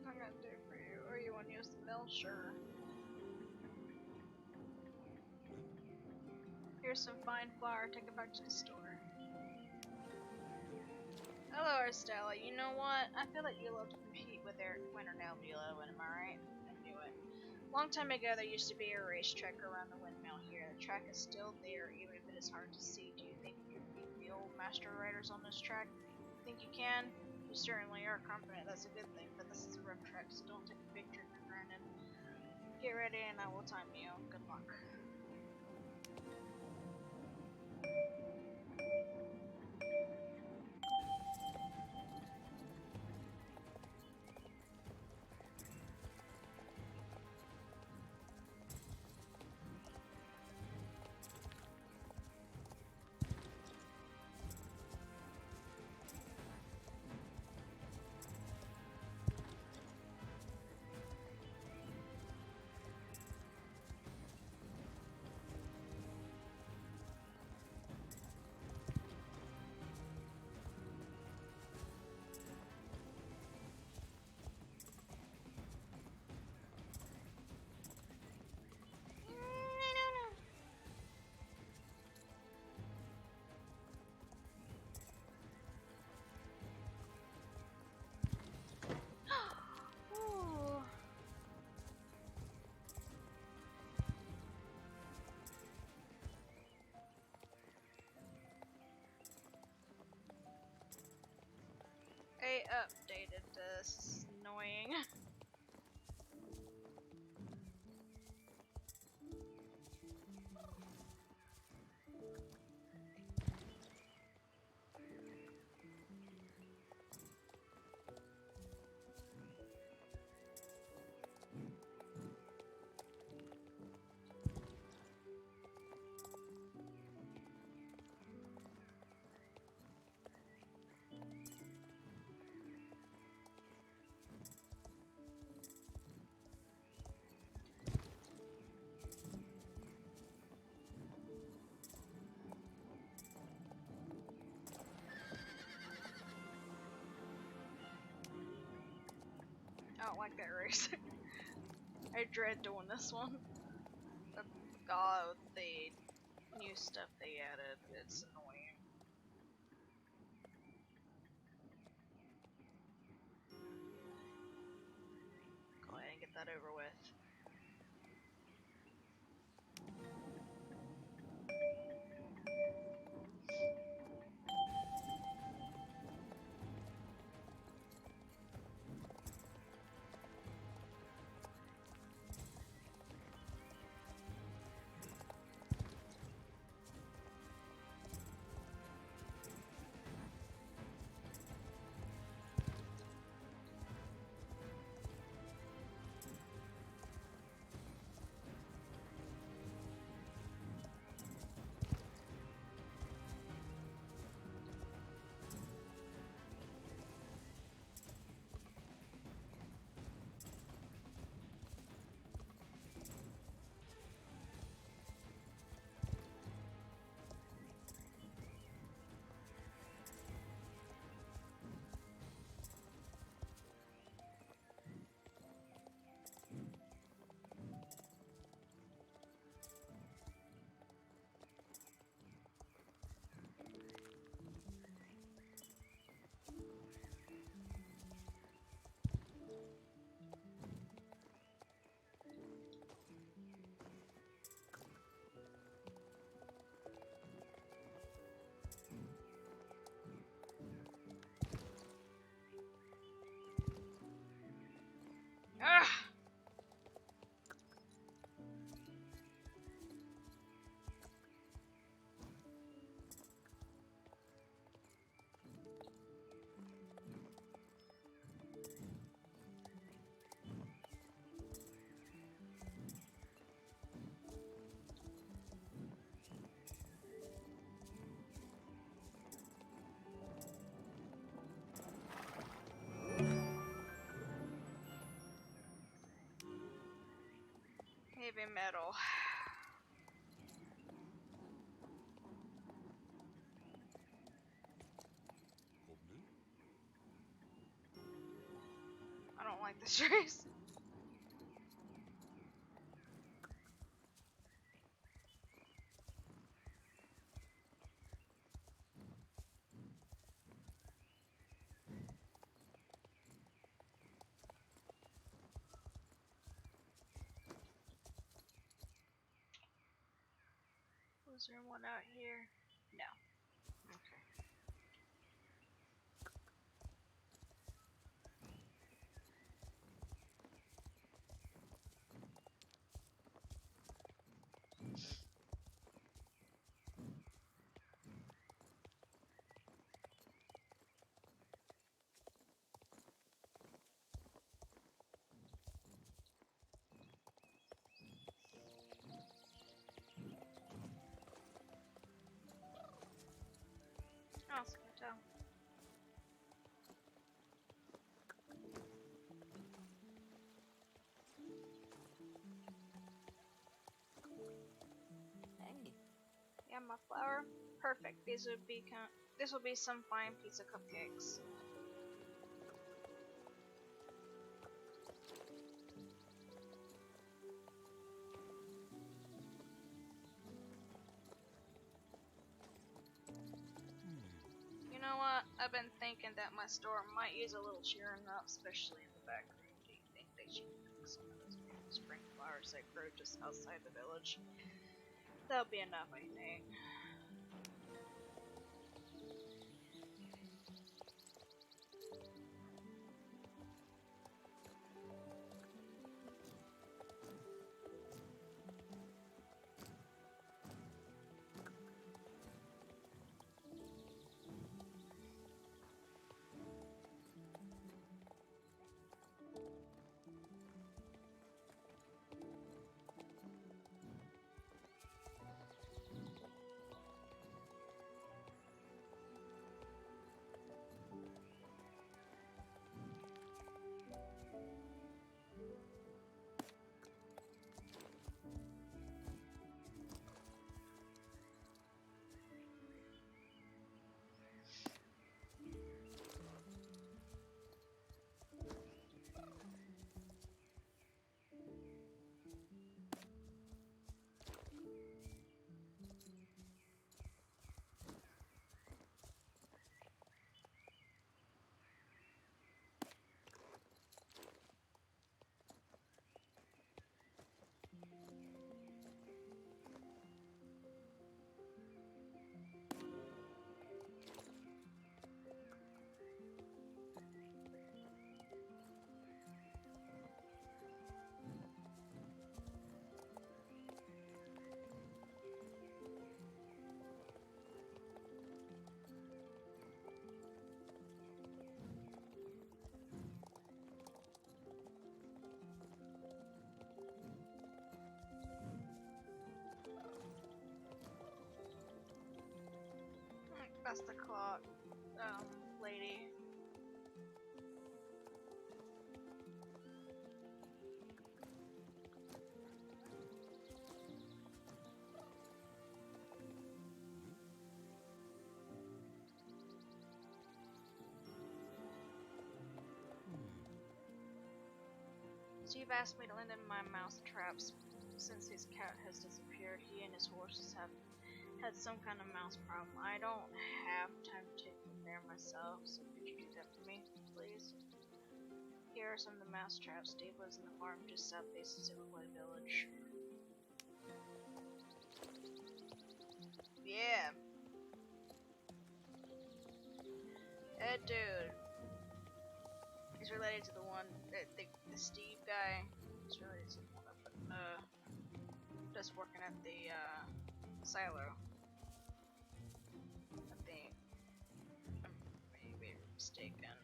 I'm gonna do it for you. Or you want to use the mill? Sure. Here's some fine flour. Take it back to the store. Hello, Arstella. You know what? I feel like you love to compete with Eric Quinn or Nell Bulow, am I right? I knew it. Long time ago, there used to be a racetrack around the windmill here. The track is still there, even if it is hard to see. Do you think you can beat the old master riders on this track? Think you can? You certainly are confident, that's a good thing, but this is a rough track, so don't take a victory for granted. Get ready and I will time you. Good luck. Ooh. I updated this. Annoying. I don't like that race. I dread doing this one. But God, the new stuff they added, it's annoying. Go ahead and get that over with. Ugh! Heavy metal. I don't like this race. Was there one out here? No. Okay. my flour. Perfect. This will be some fine pizza cupcakes. You know what? I've been thinking that my store might use a little cheering up, especially in the back room. Do you think they should cook some of those beautiful spring flowers that grow just outside the village? That'll be enough, I think. That's the clock, lady. So you've asked me to lend him my mouse traps. Since his cat has disappeared, he and his horses have had some kind of mouse problem. I don't have time to take them there myself, so could you do that for me, please? Here are some of the mouse traps. Dave lives in the farm just southeast of Silverwood Village. Yeah. That dude. He's related to the one, the Steve guy. He's related to the one up, just working at the, silo. I think. I'm maybe mistaken.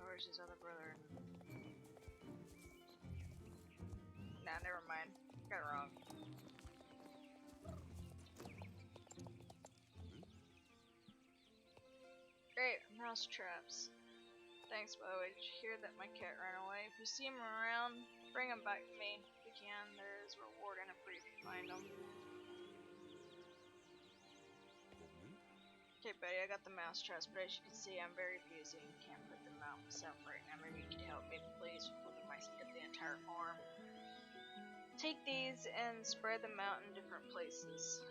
Where's his other brother? Nah, never mind. Got it wrong. Great, mouse traps. Thanks, by the way. Did you hear that my cat ran away? If you see him around, bring him back to me. If you can, there is a reward in it for you if you find him. Okay, buddy, I got the mouse traps, but as you can see, I'm very busy and can't put them out myself right now. Maybe you could help me, please, with my at the entire farm. Take these and spread them out in different places.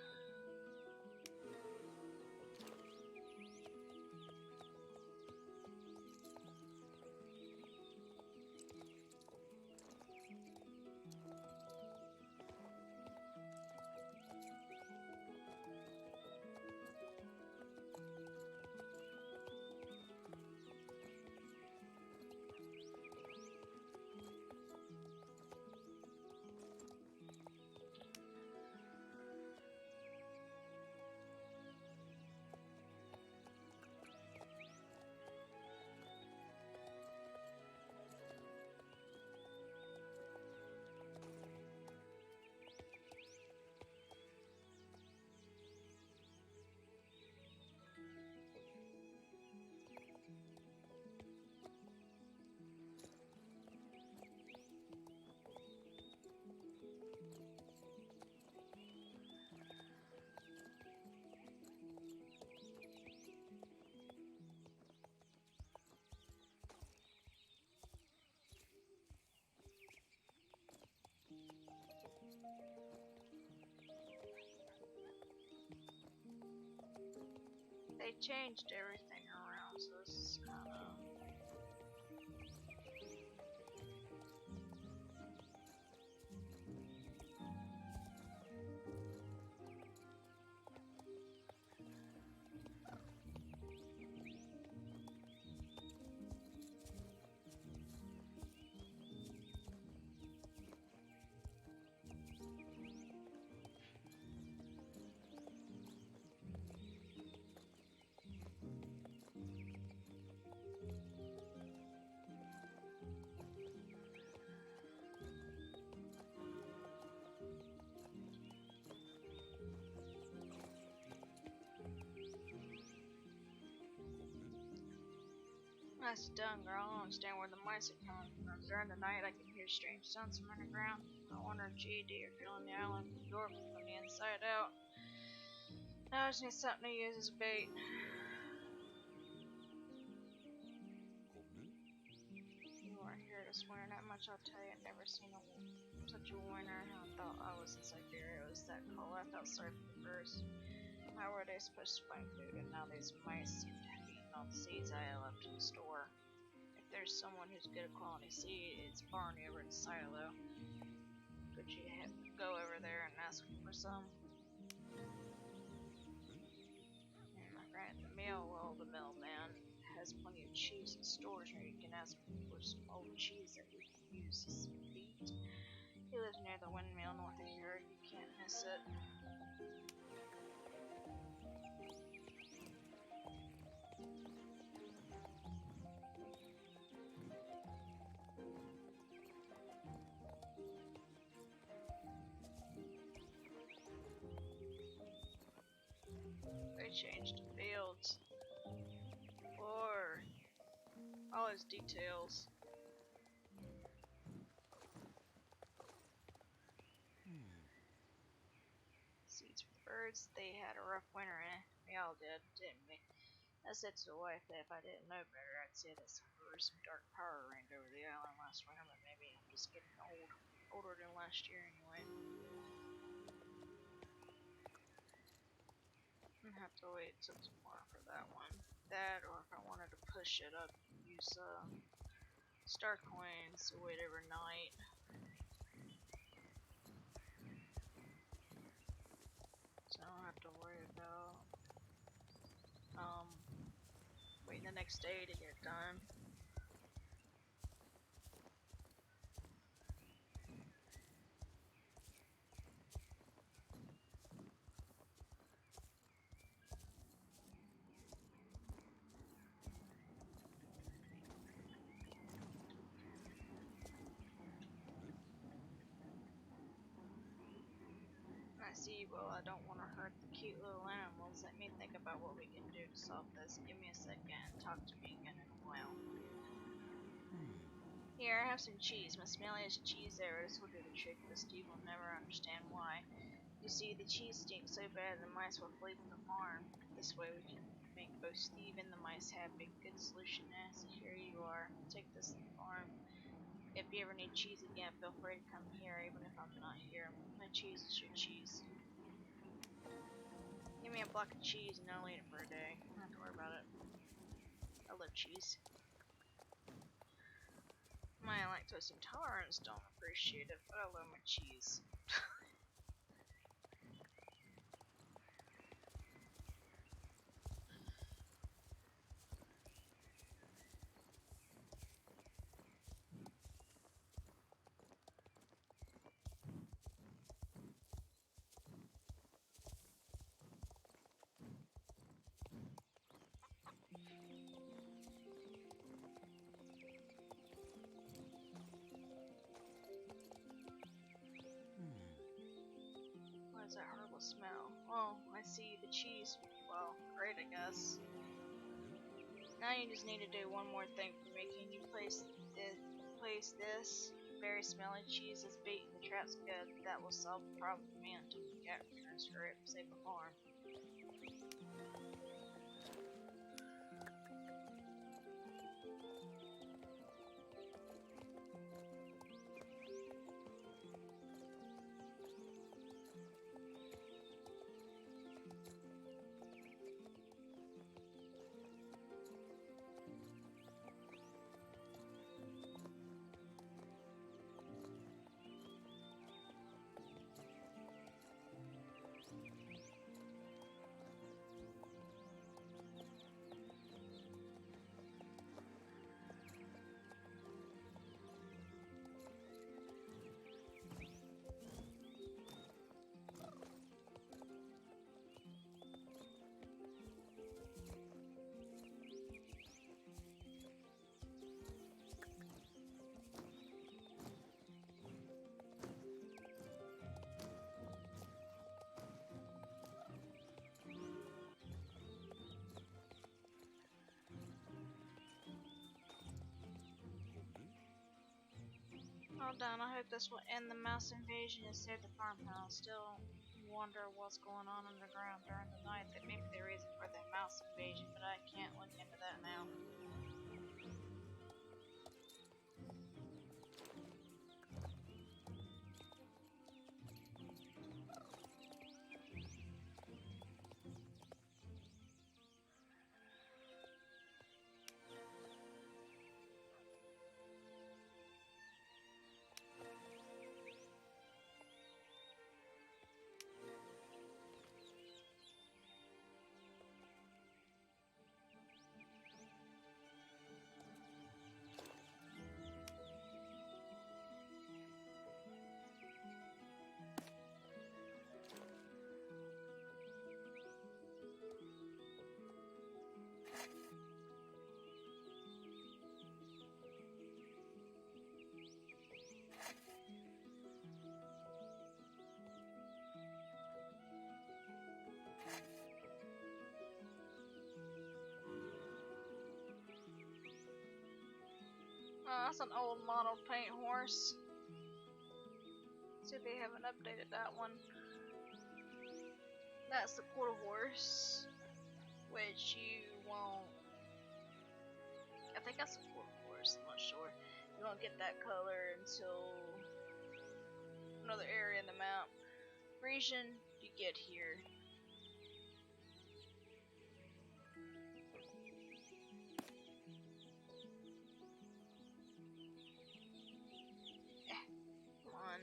changed everything around, so this is kind of. That's done, girl. I don't understand where the mice are coming from. During the night, I can hear strange sounds from underground. I wonder if GD are feeling the island door from the inside out. Now I just need something to use as bait. You weren't here this winter that much, I'll tell you. I've never seen such a winter. I thought I was in Siberia. It was that cold. I felt sorry for the birds. How were they supposed to find food? And now these mice seem to have eaten all the seeds I left in the store. If there's someone who's good at quality seed, it's Barney over at the silo. Could you go over there and ask him for some? My friend, the middleman has plenty of cheese in stores where you can ask him for some old cheese that we can use as feed. He lives near the windmill north of here. You can't miss it. They changed the fields. Lord. All those details. Seeds for the birds. They had a rough winter, eh? We all did, didn't we? I said to the wife that if I didn't know better, I'd say that some dark power reigned over the island last winter, but maybe I'm just getting old. Older than last year, anyway. I'd have to wait till tomorrow for that one. That, or if I wanted to push it up, use star coins to wait overnight. So I don't have to worry about waiting the next day to get done. I see, well, I don't want to hurt the cute little animals. Let me think about what we can do to solve this. Give me a second and talk to me again in a while. Here, I have some cheese. My smelliest cheese there. This will do the trick, but Steve will never understand why. You see, the cheese stinks so bad the mice will flee from the farm. This way we can make both Steve and the mice happy. Good solution, eh? So here you are. Take this to the farm. If you ever need cheese again, feel free to come here, even if I'm not here. My cheese is your cheese. Give me a block of cheese and I'll eat it for a day. I don't have to worry about it. I love cheese. My lactose intolerance don't appreciate it, but I love my cheese. What is that horrible smell? Oh, I see the cheese. Well, great, I guess. Now you just need to do one more thing for me. Can you place this very smelly cheese as bait in the traps? Good. That will solve the problem for me until the cat returns. Hurry up, save the farm. Well done. I hope this will end the mouse invasion and save the farmhouse. Still wonder what's going on underground during the night. That may be the reason for the mouse invasion, but I can't look into that now. Oh, that's an old model paint horse. See if they haven't updated that one. That's the quarter horse, which you won't. I think that's the quarter horse. I'm not sure. You won't get that color until another area in the map. Region you get here. Come on.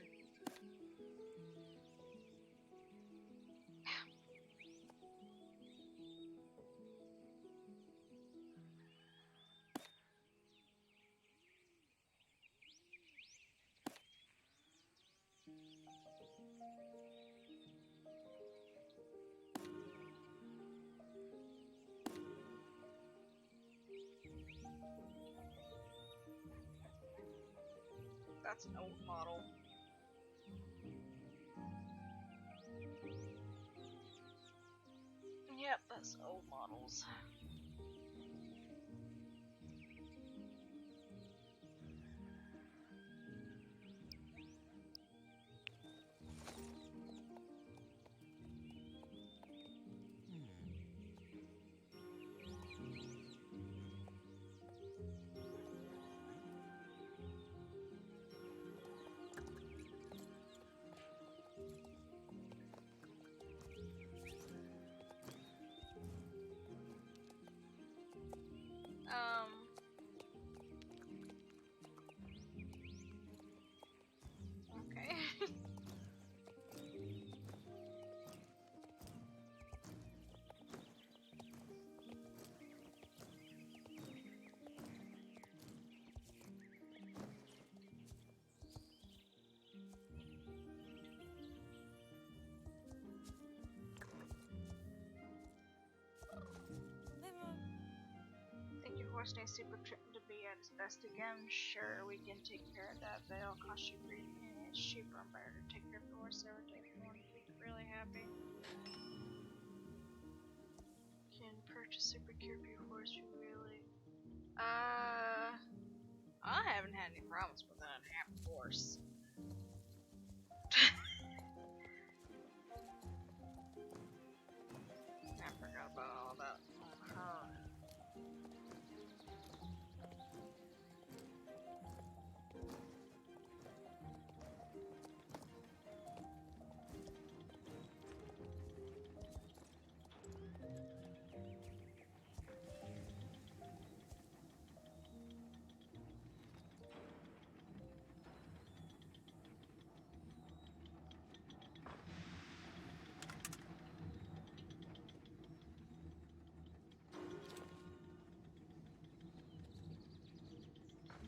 That's an old model. Yep, that's old models. Okay. Think your horse needs super trained to be at its best again? Sure, we can take care of that, but it'll cost you breeding, and it's cheaper and better to take care of the horse every day if you want to keep it really happy. Can purchase super cure for your horse, you really? I haven't had any problems with an unhappy horse. I forgot about all that on her.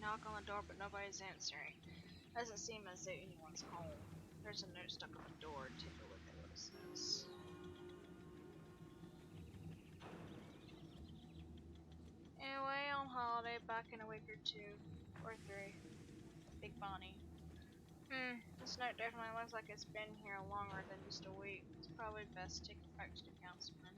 Knock on the door, but nobody's answering. Doesn't seem as though anyone's home. There's a note stuck on the door. Take a look at what it says. Anyway, on holiday, back in a week or two. Or 3. Big Bonnie. This note definitely looks like it's been here longer than just a week. It's probably best to take it back to the councilman.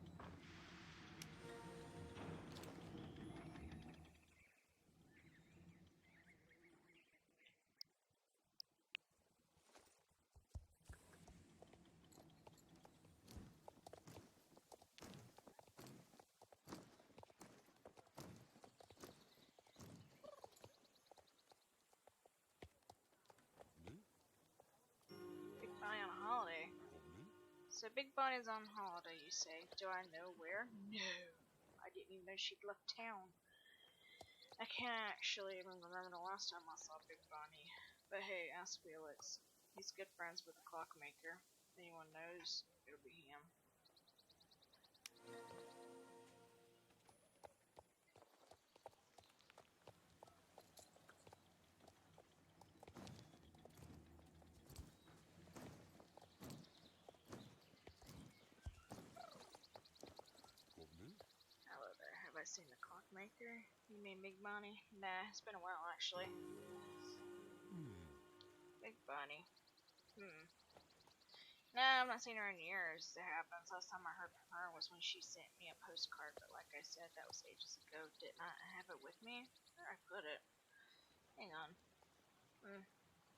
So Big Bonnie's on holiday, you say? Do I know where? No. I didn't even know she'd left town. I can't actually even remember the last time I saw Big Bonnie. But hey, ask Felix. He's good friends with the clockmaker. If anyone knows, it'll be him. Hello there. Have I seen the clockmaker? You mean Big Bonnie? Nah, it's been a while actually. Big Bonnie. Nah, I've not seen her in years. It happens. Last time I heard from her was when she sent me a postcard, but like I said, that was ages ago. Didn't I have it with me? Where I put it? Hang on.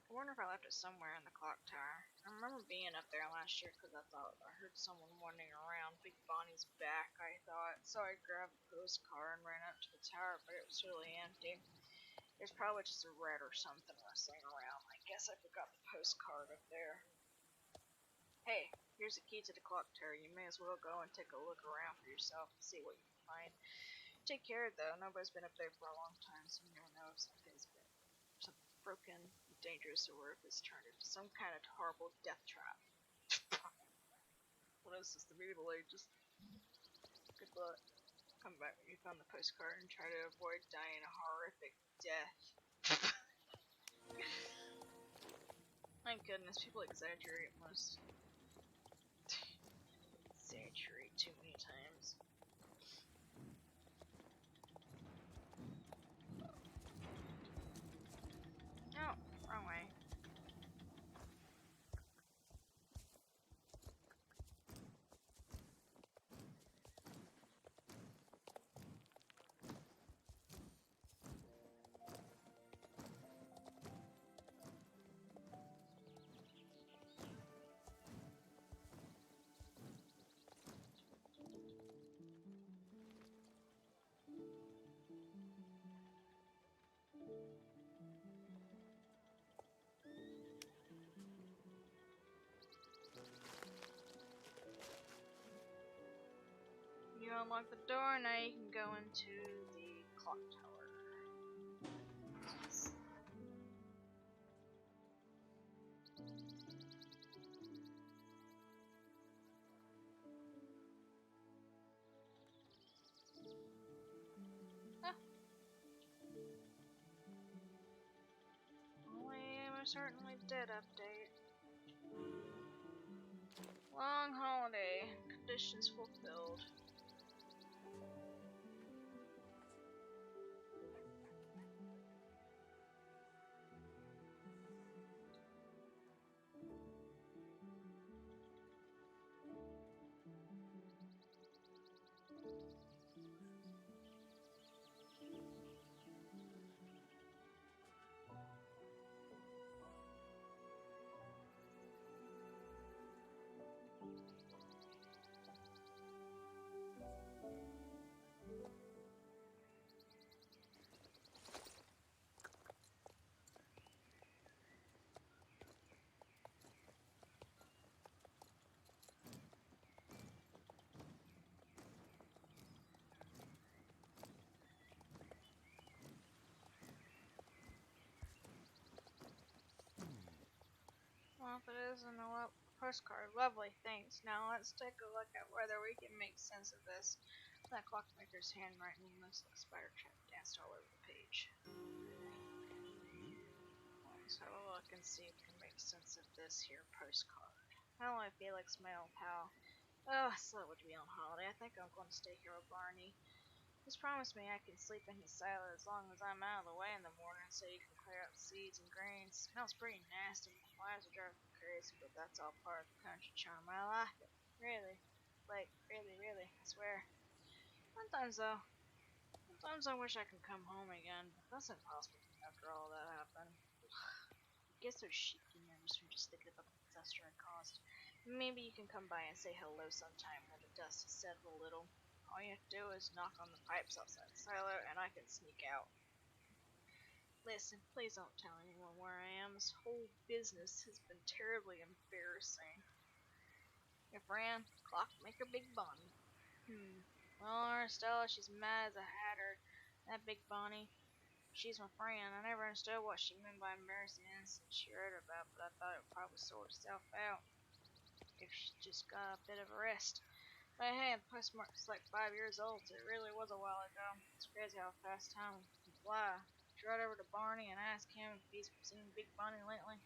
I wonder if I left it somewhere in the clock tower. I remember being up there last year because I thought I heard someone wandering around. Big Bonnie's back, I thought. So I grabbed the postcard and ran up to the tower, but it was totally empty. There's probably just a rat or something rustling around. I guess I forgot the postcard up there. Hey, here's the key to the clock tower. You may as well go and take a look around for yourself and see what you can find. Take care though. Nobody's been up there for a long time, so you never know if something's been broken, dangerous, or if it's turned into some kind of horrible death trap. What is this? The medieval ages? Good luck. Come back when you found the postcard and try to avoid dying a horrific death. My goodness, people exaggerate most. Exaggerate too many times. No, wrong way. You unlock the door, now you can go into the clock tower. Ah. We certainly did update. Long holiday. Conditions fulfilled. Well, if it isn't a postcard, lovely, thanks. Now let's take a look at whether we can make sense of this. That clockmaker's handwriting looks like spider trap danced all over the page. Let's have a look and see if we can make sense of this here postcard. Hello, Felix, my old pal. Oh, so it would be on holiday. I think I'm going to stay here with Barney. He's promised me I can sleep in his silo as long as I'm out of the way in the morning so he can clear out seeds and grains. It smells pretty nasty and the flies are driving me crazy, but that's all part of the country charm. I like it. Really. Like, really, I swear. Sometimes I wish I could come home again, but that's impossible after all that happened. I get so shaky nervous from just thinking about the disaster I caused. Maybe you can come by and say hello sometime when the dust has settled a little. All you have to do is knock on the pipes outside the silo, and I can sneak out. Listen, please don't tell anyone where I am. This whole business has been terribly embarrassing. Your friend, Clockmaker Big Bonnie. Well, Stella, she's mad as a hatter. That Big Bonnie, she's my friend. I never understood what she meant by embarrassing innocence she wrote about, but I thought it would probably sort itself out if she just got a bit of a rest. But hey, the postmark's like 5 years old, so it really was a while ago. It's crazy how fast time can fly. Should right over to Barney and ask him if he's seen Big Bonnie lately.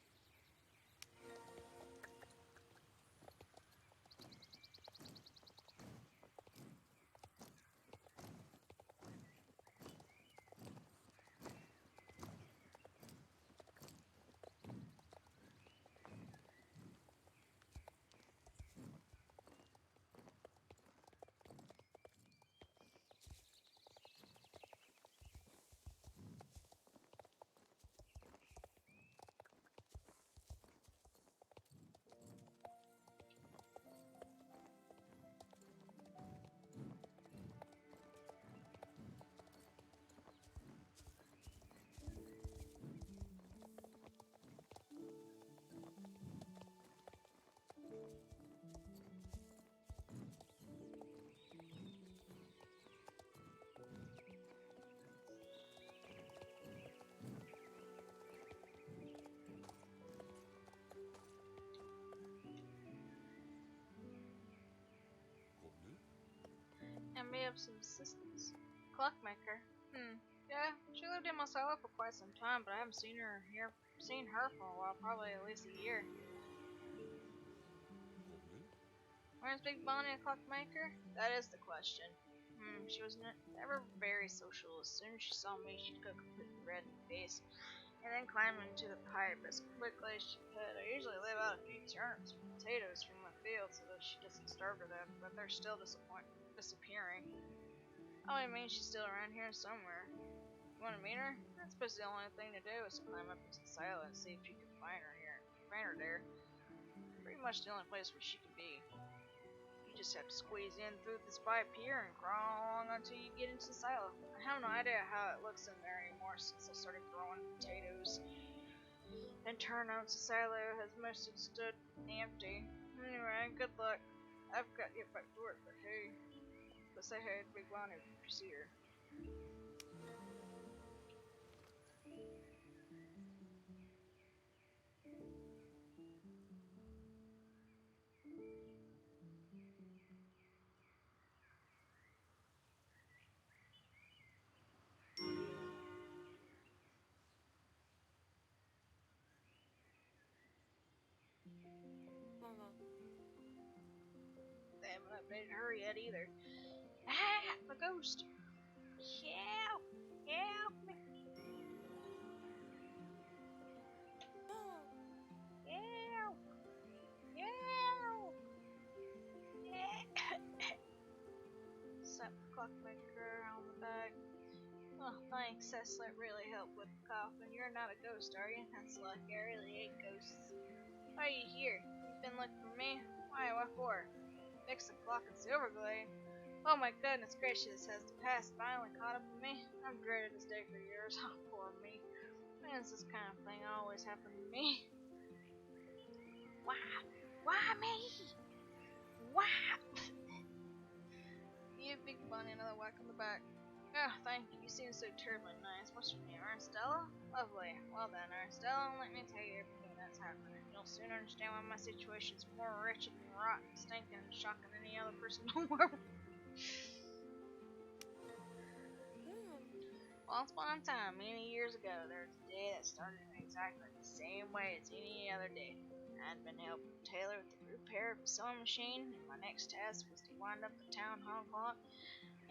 And may have some assistance. Clockmaker. Yeah, she lived in Masala for quite some time, but I haven't seen her for a while, probably at least a year. Where's Big Bonnie, a clockmaker? That is the question. She was never very social. As soon as she saw me, she'd go completely red in the face, and then climb into the pipe as quickly as she could. I usually leave out a few turnips and potatoes from my field so that she doesn't starve to them, but they're still disappearing. Oh, I mean, she's still around here somewhere. You want to meet her? I suppose the only thing to do is to climb up into the silo and see if you can find her here. Find her there. Pretty much the only place where she could be. You just have to squeeze in through this pipe here and crawl along until you get into the silo. I have no idea how it looks in there anymore since I started growing potatoes and turnips. The silo has mostly stood empty. Anyway, good luck. I've got to get back to work, but hey. But say hey to Big Bonnie if you see her. They haven't updated her yet either. Ah, a ghost! Help! Help me! Help! Help! Slap the clockmaker on the back. Oh, thanks. That really helped with the coughing. You're not a ghost, are you? That's lucky. I really hate ghosts. Why are you here? You've been looking for me? Why? What for? Fix the clock in Silverglade. Oh my goodness gracious, has the past finally caught up with me? I've dreaded this day for years. Oh, poor me. Why does this kind of thing always happen to me? Why? Why me? Why? You Big Bunny, another whack on the back. Oh, thank you. You seem so terribly nice. What's your name, Stella? Lovely. Well then, Stella, let me tell you everything that's happening. You'll soon understand why my situation's more wretched and rotten, stinking, and shocking than any other person in the world. Once upon a time, many years ago, there was a day that started in exactly the same way as any other day. I'd been helping the tailor with the repair of the sewing machine, and my next task was to wind up the town hall clock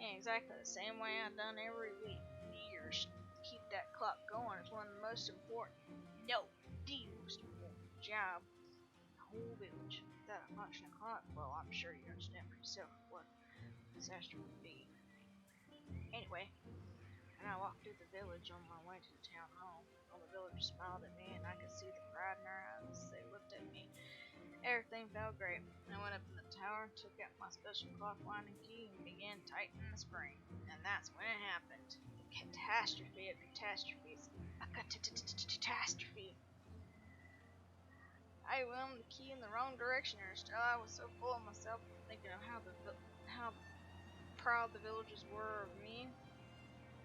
in exactly the same way I'd done every week for years. To keep that clock going is one of the most important, no, the most important job in the whole village. Without a functioning clock, well, I'm sure you understand for yourself what disaster would be. Anyway, and I walked through the village on my way to the town hall. All the villagers smiled at me, and I could see the pride in their eyes as they looked at me. Everything felt great. I went up in the tower, took out my special clock winding key, and began tightening the spring. And that's when it happened. The catastrophe of catastrophes. A catastrophe. I wound the key in the wrong direction, or still I was so full of myself, thinking of how proud the villagers were of me,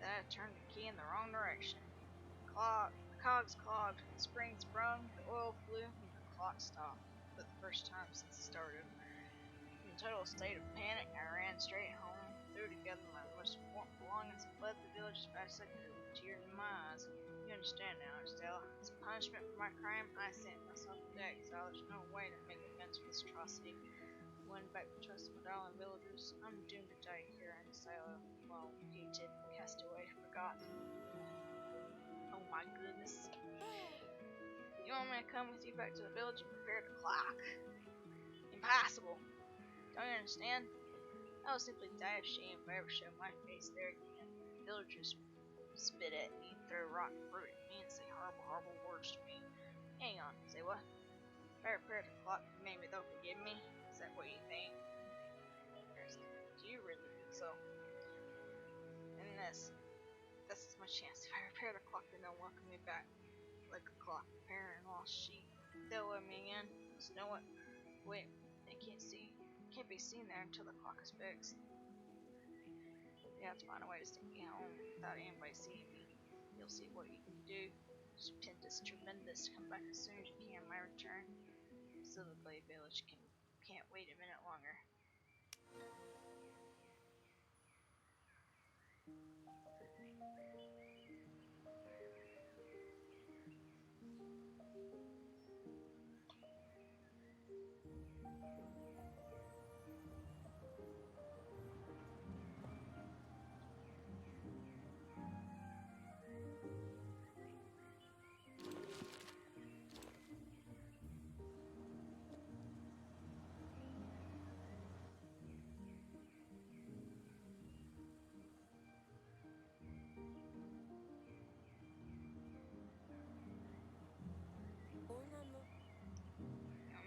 that I turned the key in the wrong direction. The cogs clogged, the spring sprung, the oil flew, and the clock stopped, for the first time since it started. In a total state of panic, I ran straight home, threw together my most important belongings, and fled the village as fast as I could, with tears in my eyes. You understand now, Estella. As a punishment for my crime, I sent myself into exile. There's no way to make amends for this atrocity. Won back the trust of my darling villagers. I'm doomed to die here in the silo, alone, hated, cast away, forgotten. Oh my goodness. You want me to come with you back to the village and prepare the clock? Impossible. Don't you understand? I will simply die of shame if I ever show my face there again. The villagers spit at me, throw rotten fruit at me, and say horrible, horrible words to me. Hang on, say what? If I repair the clock, maybe they'll forgive me? Is that what you think? Do you really think so? And this is my chance. If I repair the clock, then they'll welcome me back. Like a clock, repairing lost sheep. They'll let me in. So know what? Wait, they can't be seen there until the clock is fixed. You have to find a way to sneak me home without anybody seeing me. You'll see what you can do. Stupendous, tremendous. Come back as soon as you can. My return. Silverglade Village can't wait a minute longer.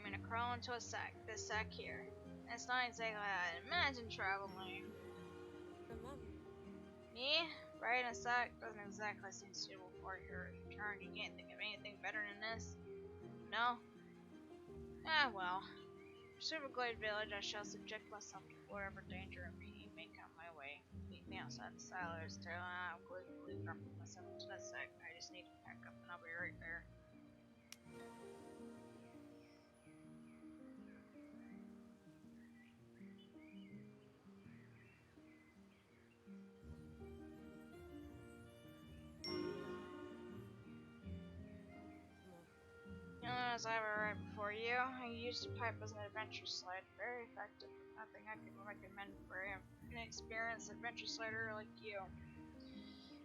I'm gonna crawl into a sack. This sack here. It's not exactly how I imagine traveling. Me? Riding a sack doesn't exactly seem suitable for your return. You can't think of anything better than this? No? Ah, well. For Silverglade Village, I shall subject myself to whatever danger and pain may come my way. Meet me outside the silos, and I'll quickly drop myself into that sack. I just need to pack up and I'll be right there. As I were right before you, I used a pipe as an adventure slide. Very effective, but nothing I could recommend for an inexperienced adventure slider like you.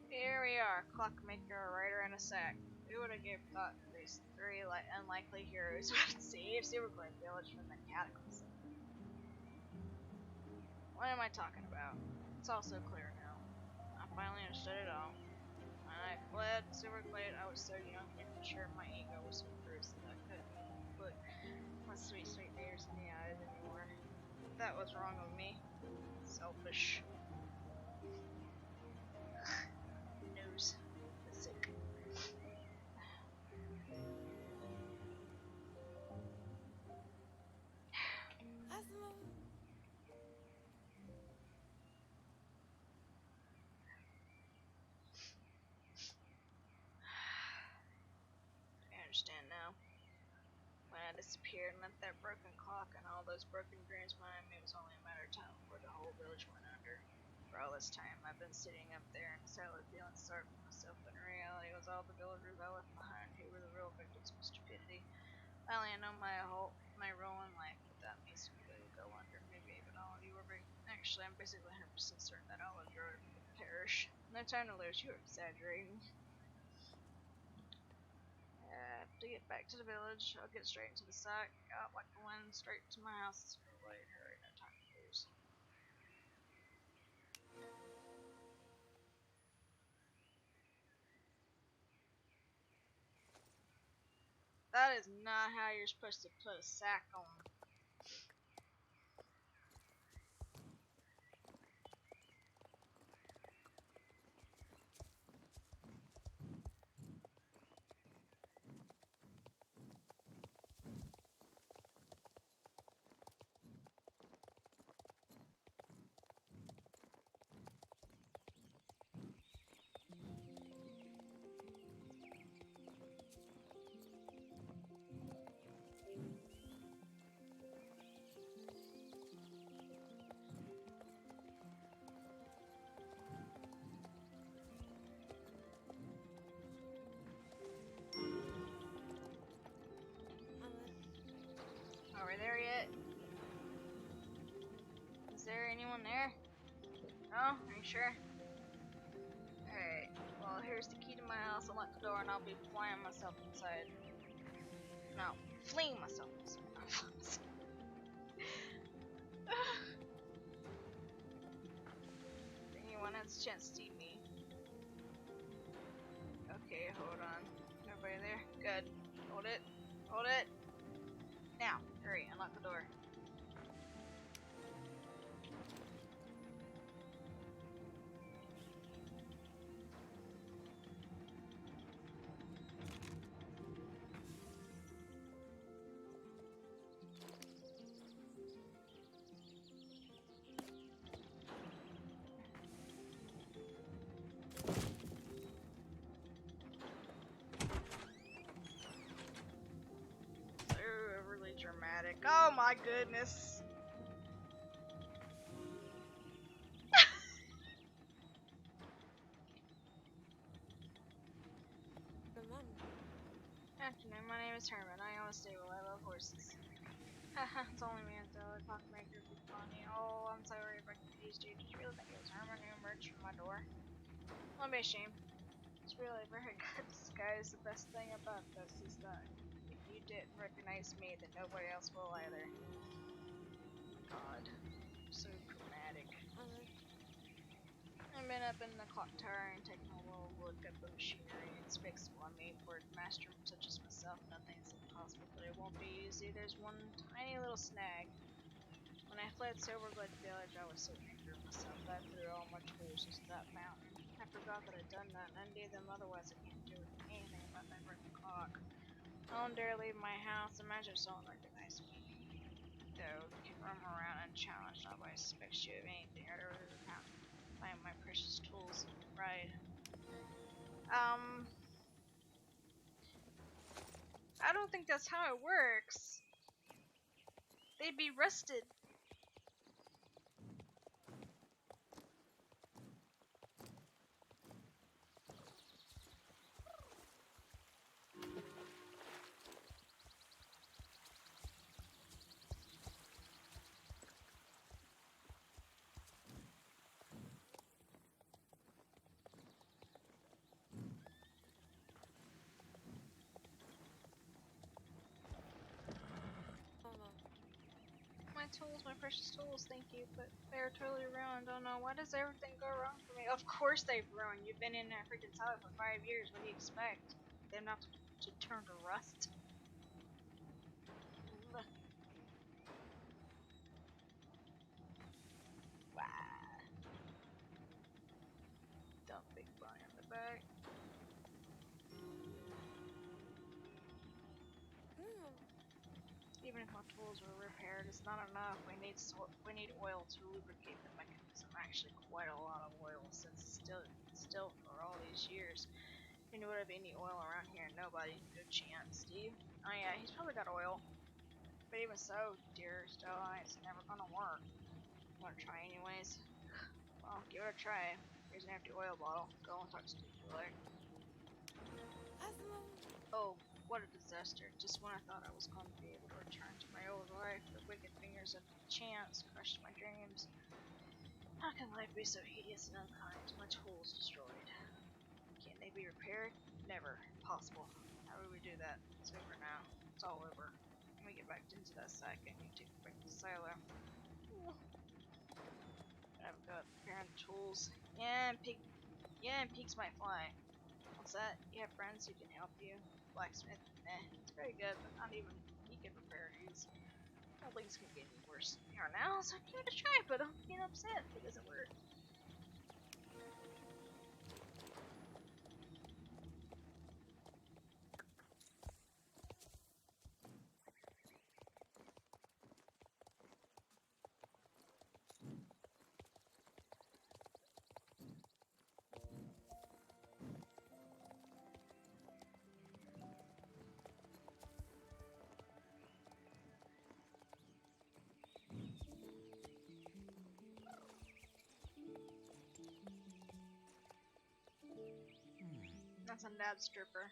Here we are, clockmaker, a writer, and a sack. Who would have thought these three unlikely heroes would save Silverglade Village from the cataclysm? What am I talking about? It's all so clear now. I finally understood it all. When I fled Silverglade, I was so young and immature, my ego was so bruised that I couldn't look my sweet, sweet neighbors in the eyes anymore. That was wrong of me. Selfish. News. Sick. I understand now. When I disappeared and left that broken clock and all those broken dreams behind me, it was only a matter of time before the whole village went under. For all this time, I've been sitting up there in the cellar feeling sorry for myself, but in reality, it was all the villagers I left behind who were the real victims of my stupidity. Finally, I know my role in life, but that means we will go under. Maybe even all of you are actually, I'm basically 100% certain that all of you would perish. No time to lose. You're exaggerating. To get back to the village, I'll get straight into the sack, out like the wind, straight to my house. It's really late. Hurry, no time to lose. That is not how you're supposed to put a sack on. anyone there? No? Are you sure? Alright. Well, here's the key to my house. Unlock the door and I'll be flying myself inside. No, fleeing myself inside. Anyone has a chance to see me. Okay, hold on. Nobody there? Good. Hold it. Hold it. Now, hurry, unlock the door. Really dramatic. Oh my goodness. Afternoon, my name is Herman. I own a stable. I love horses. Haha, it's only me and the clockmaker be funny. Oh, I'm sorry if I confused you. Did you really think it was Herman who emerged from my door? Don't be ashamed. It's really very good disguise. The best thing about this is that if you didn't recognize me, then nobody else will either. God, so dramatic. I've been up in the clock tower and taking a little look at the machinery. It's fixable. I mean, for a master such as myself, nothing's impossible, but it won't be easy. There's one tiny little snag. When I fled Silverglade Village, I was so angry with myself that I threw all my tools into that fountain. I forgot that I'd done that, and I needed them, otherwise I can't do anything about that broken clock. I won't dare leave my house. Imagine someone recognized me. Though, you can roam around unchallenged. Nobody suspects you of anything. I'd rather find my precious tools. Right. I don't think that's how it works. They'd be arrested. My tools, my precious tools, thank you, but they're totally ruined. Oh no, why does everything go wrong for me? Of course they've ruined. You've been in that freaking cellar for 5 years. What do you expect? Them not to turn to rust? Ugh. Wow. Dump big bunny on the back. Even if my tools were repaired, it's not enough. We need oil to lubricate the mechanism. Actually, quite a lot of oil, since still for all these years. You would have any oil around here? Nobody. Good chance. Steve? Oh yeah, he's probably got oil. But even so, dear Stella, it's never gonna work. Wanna try anyways? Well, give it a try. Here's an empty oil bottle. Go and talk to Steve, like. Oh, what a disaster. Just when I thought I was going to be able to return to my old life, the wicked fingers of chance crushed my dreams. How can life be so hideous and unkind? My tools destroyed. Can they be repaired? Never. Impossible. How would we do that? It's over now. It's all over. Let me get back into that sack and you take it back to the silo. I've got repairing the tools. Yeah, and pigs might fly. What's that? You have friends who can help you? Blacksmith? It's very good, but not even he can repair these. I don't think it's gonna get any worse than they are now, so give it a try, but don't get upset if it doesn't work. That's a Dad stripper.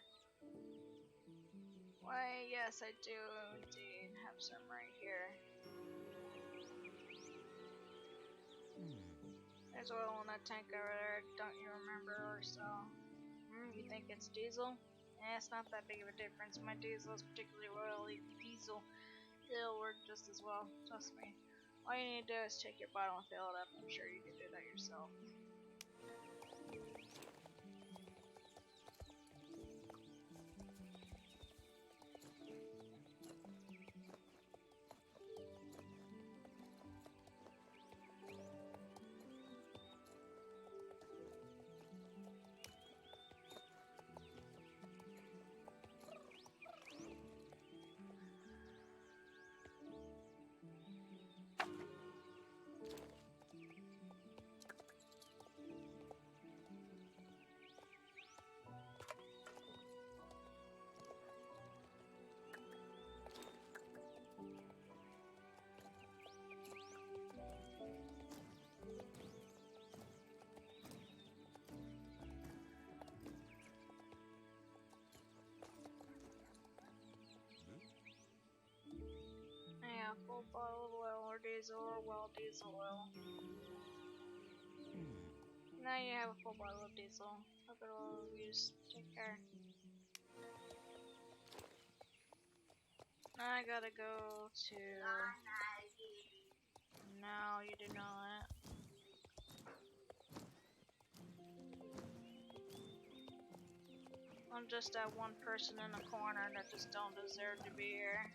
Why, yes, I do indeed have some right here. There's oil in that tank over there, don't you remember, or so? You think it's diesel? Eh, it's not that big of a difference. My diesel is particularly oily diesel. It'll work just as well, trust me. All you need to do is take your bottle and fill it up. I'm sure you can do that yourself. Yeah, full bottle of oil or diesel or well diesel oil. Now you have a full bottle of diesel. Hope it will use. Take care. I gotta go to. No, you do not. I'm just that one person in the corner that just don't deserve to be here.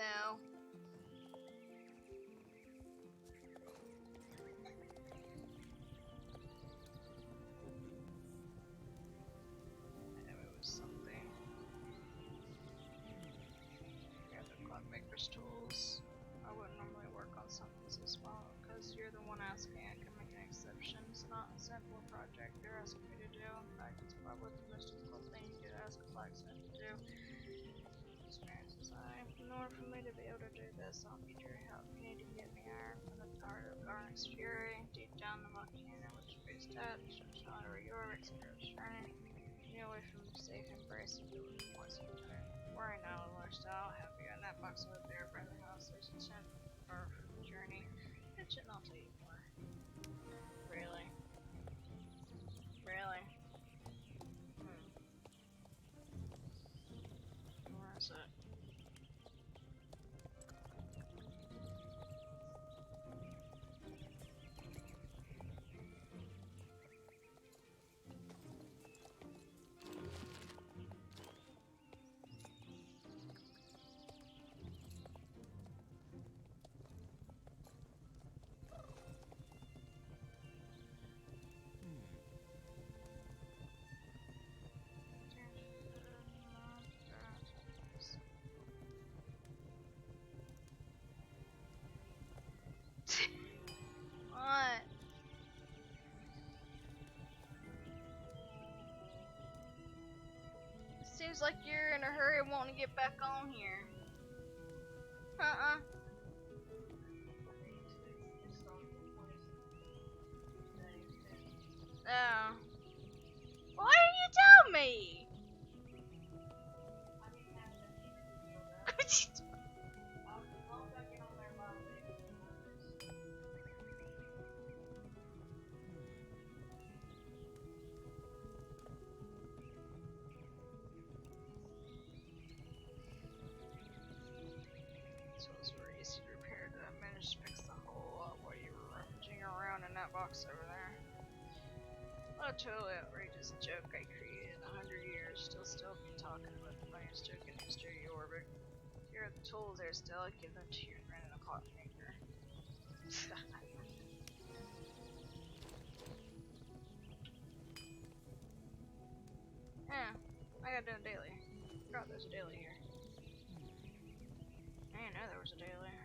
No. I knew it was something. Yeah, the clockmaker's tools. I wouldn't normally work on something so small because you're the one asking. I can make an exception. It's not a simple project you're asking me to do. In fact, it's probably the most difficult thing you could ask a blacksmith to do. Experiences in order for me to be able to do this, I'll need your help. You need to get me iron from the heart of Garnet's fury, deep down the volcano which faced that, shot over your experienced journey. Get away from the safe embrace of the poison planet. Worry not, Lord, I'll help you. In that box over there by the house, there's a tent for the journey. Pitch it and I'll tell you more. Really? Really? Where is it? What? Seems like you're in a hurry wanting to get back on here. Oh. Why didn't you tell me? So it's very easy to repair. I managed to fix the hole while you were rummaging around in that box over there. What a totally outrageous joke I created in 100 years. Still talking about the funniest joke in history, Orbit. Here are the tools there, Stella. Give them to your friend in a clockmaker. Yeah, I gotta do a daily. Forgot there's a daily here. I didn't know there was a daily.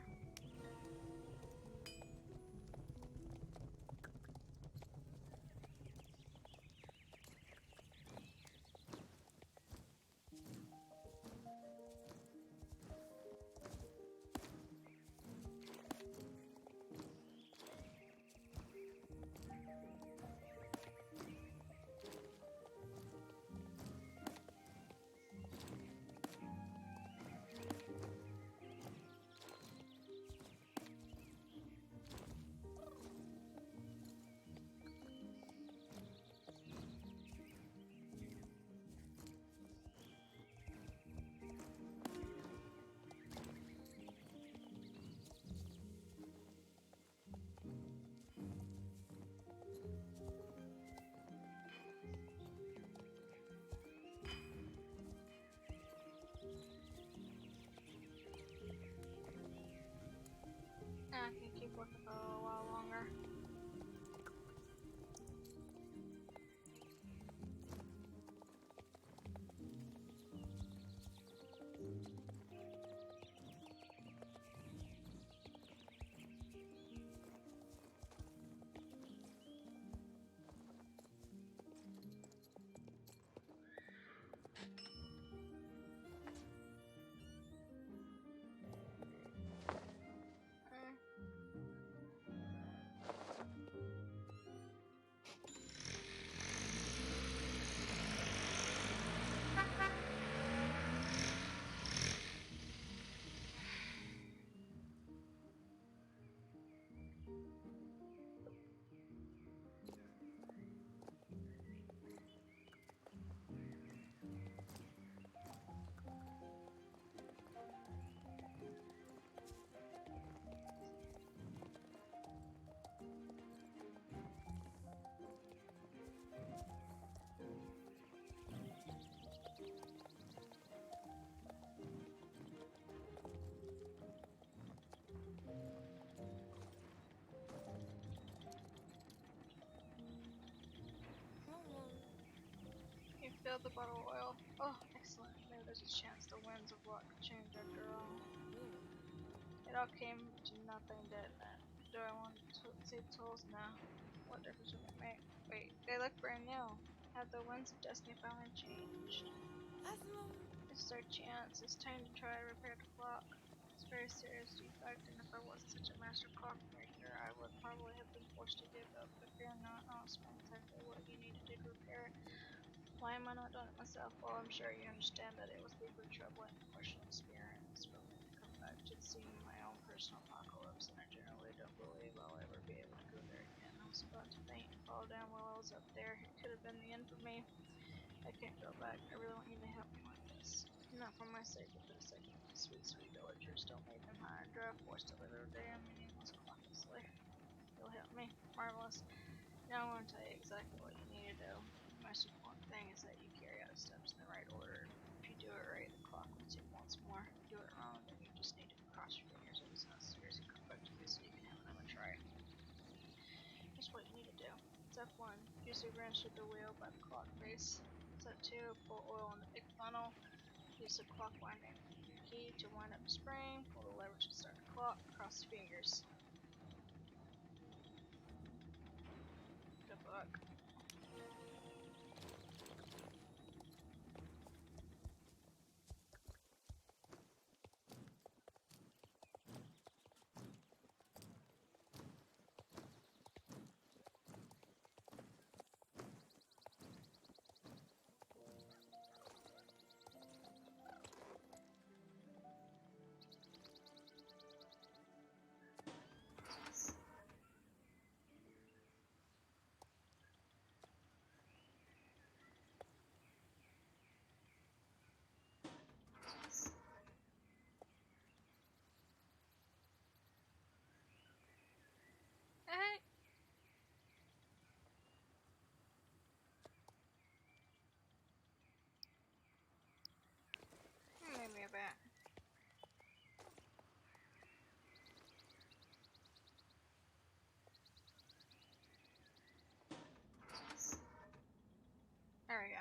Fill the bottle of oil. Oh, excellent. Maybe there's a chance the winds of luck could change after all. It all came to nothing, didn't it? Do I want to see the tools? No. What difference would it make? Wait, they look brand new. Have the winds of destiny finally changed? This is our chance. It's time to try to repair the clock. It's a very serious defect, and if I wasn't such a master clockmaker, I would probably have been forced to give up. But fear not, I'll explain exactly what you need to do to repair it. Why am I not doing it myself? Well, I'm sure you understand that it was deeply troubling and personal experience for me to come back to the scene of my own personal apocalypse, and I generally don't believe I'll ever be able to go there again. I was about to faint and fall down while I was up there. It could have been the end for me. I can't go back. I really want you to help me with this. Not for my sake, but for the sake of my sweet, sweet villagers. Don't leave them high and dry, forced to live their damn meaningless clockless life. You'll help me. Marvelous. Now I'm going to tell you exactly what you need to do. The most important thing is that you carry out the steps in the right order. If you do it right, the clock will tick once more. If you do it wrong, then you just need to cross your fingers if it's not serious and come back to me so you can have another try. Here's what you need to do. Step 1. Use the wrench of the wheel by the clock face. Step 2. Pour oil in the big funnel. Use the clock winding key to wind up the spring. Pull the lever to start the clock. Cross your fingers. Good luck. Hey! Maybe a bat. There we go.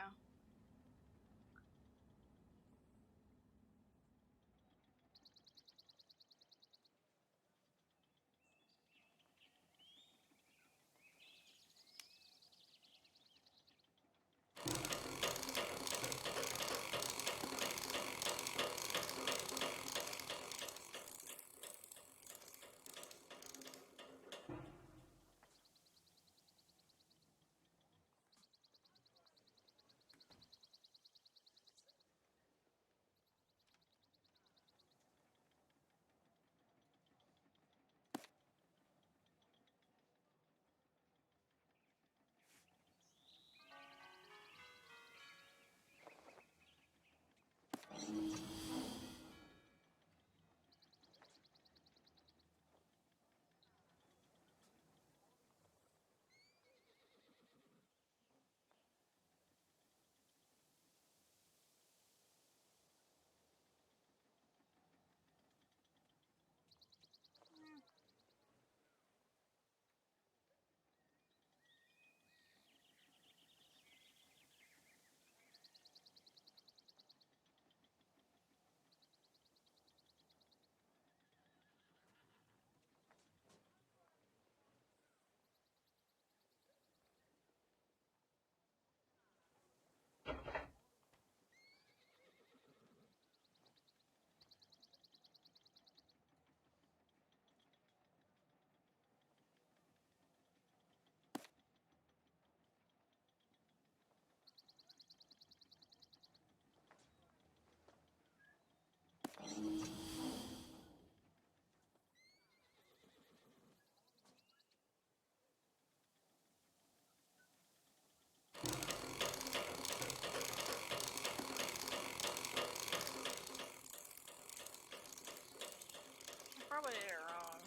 I probably did it wrong.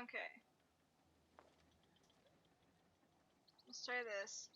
Okay. Let's try this.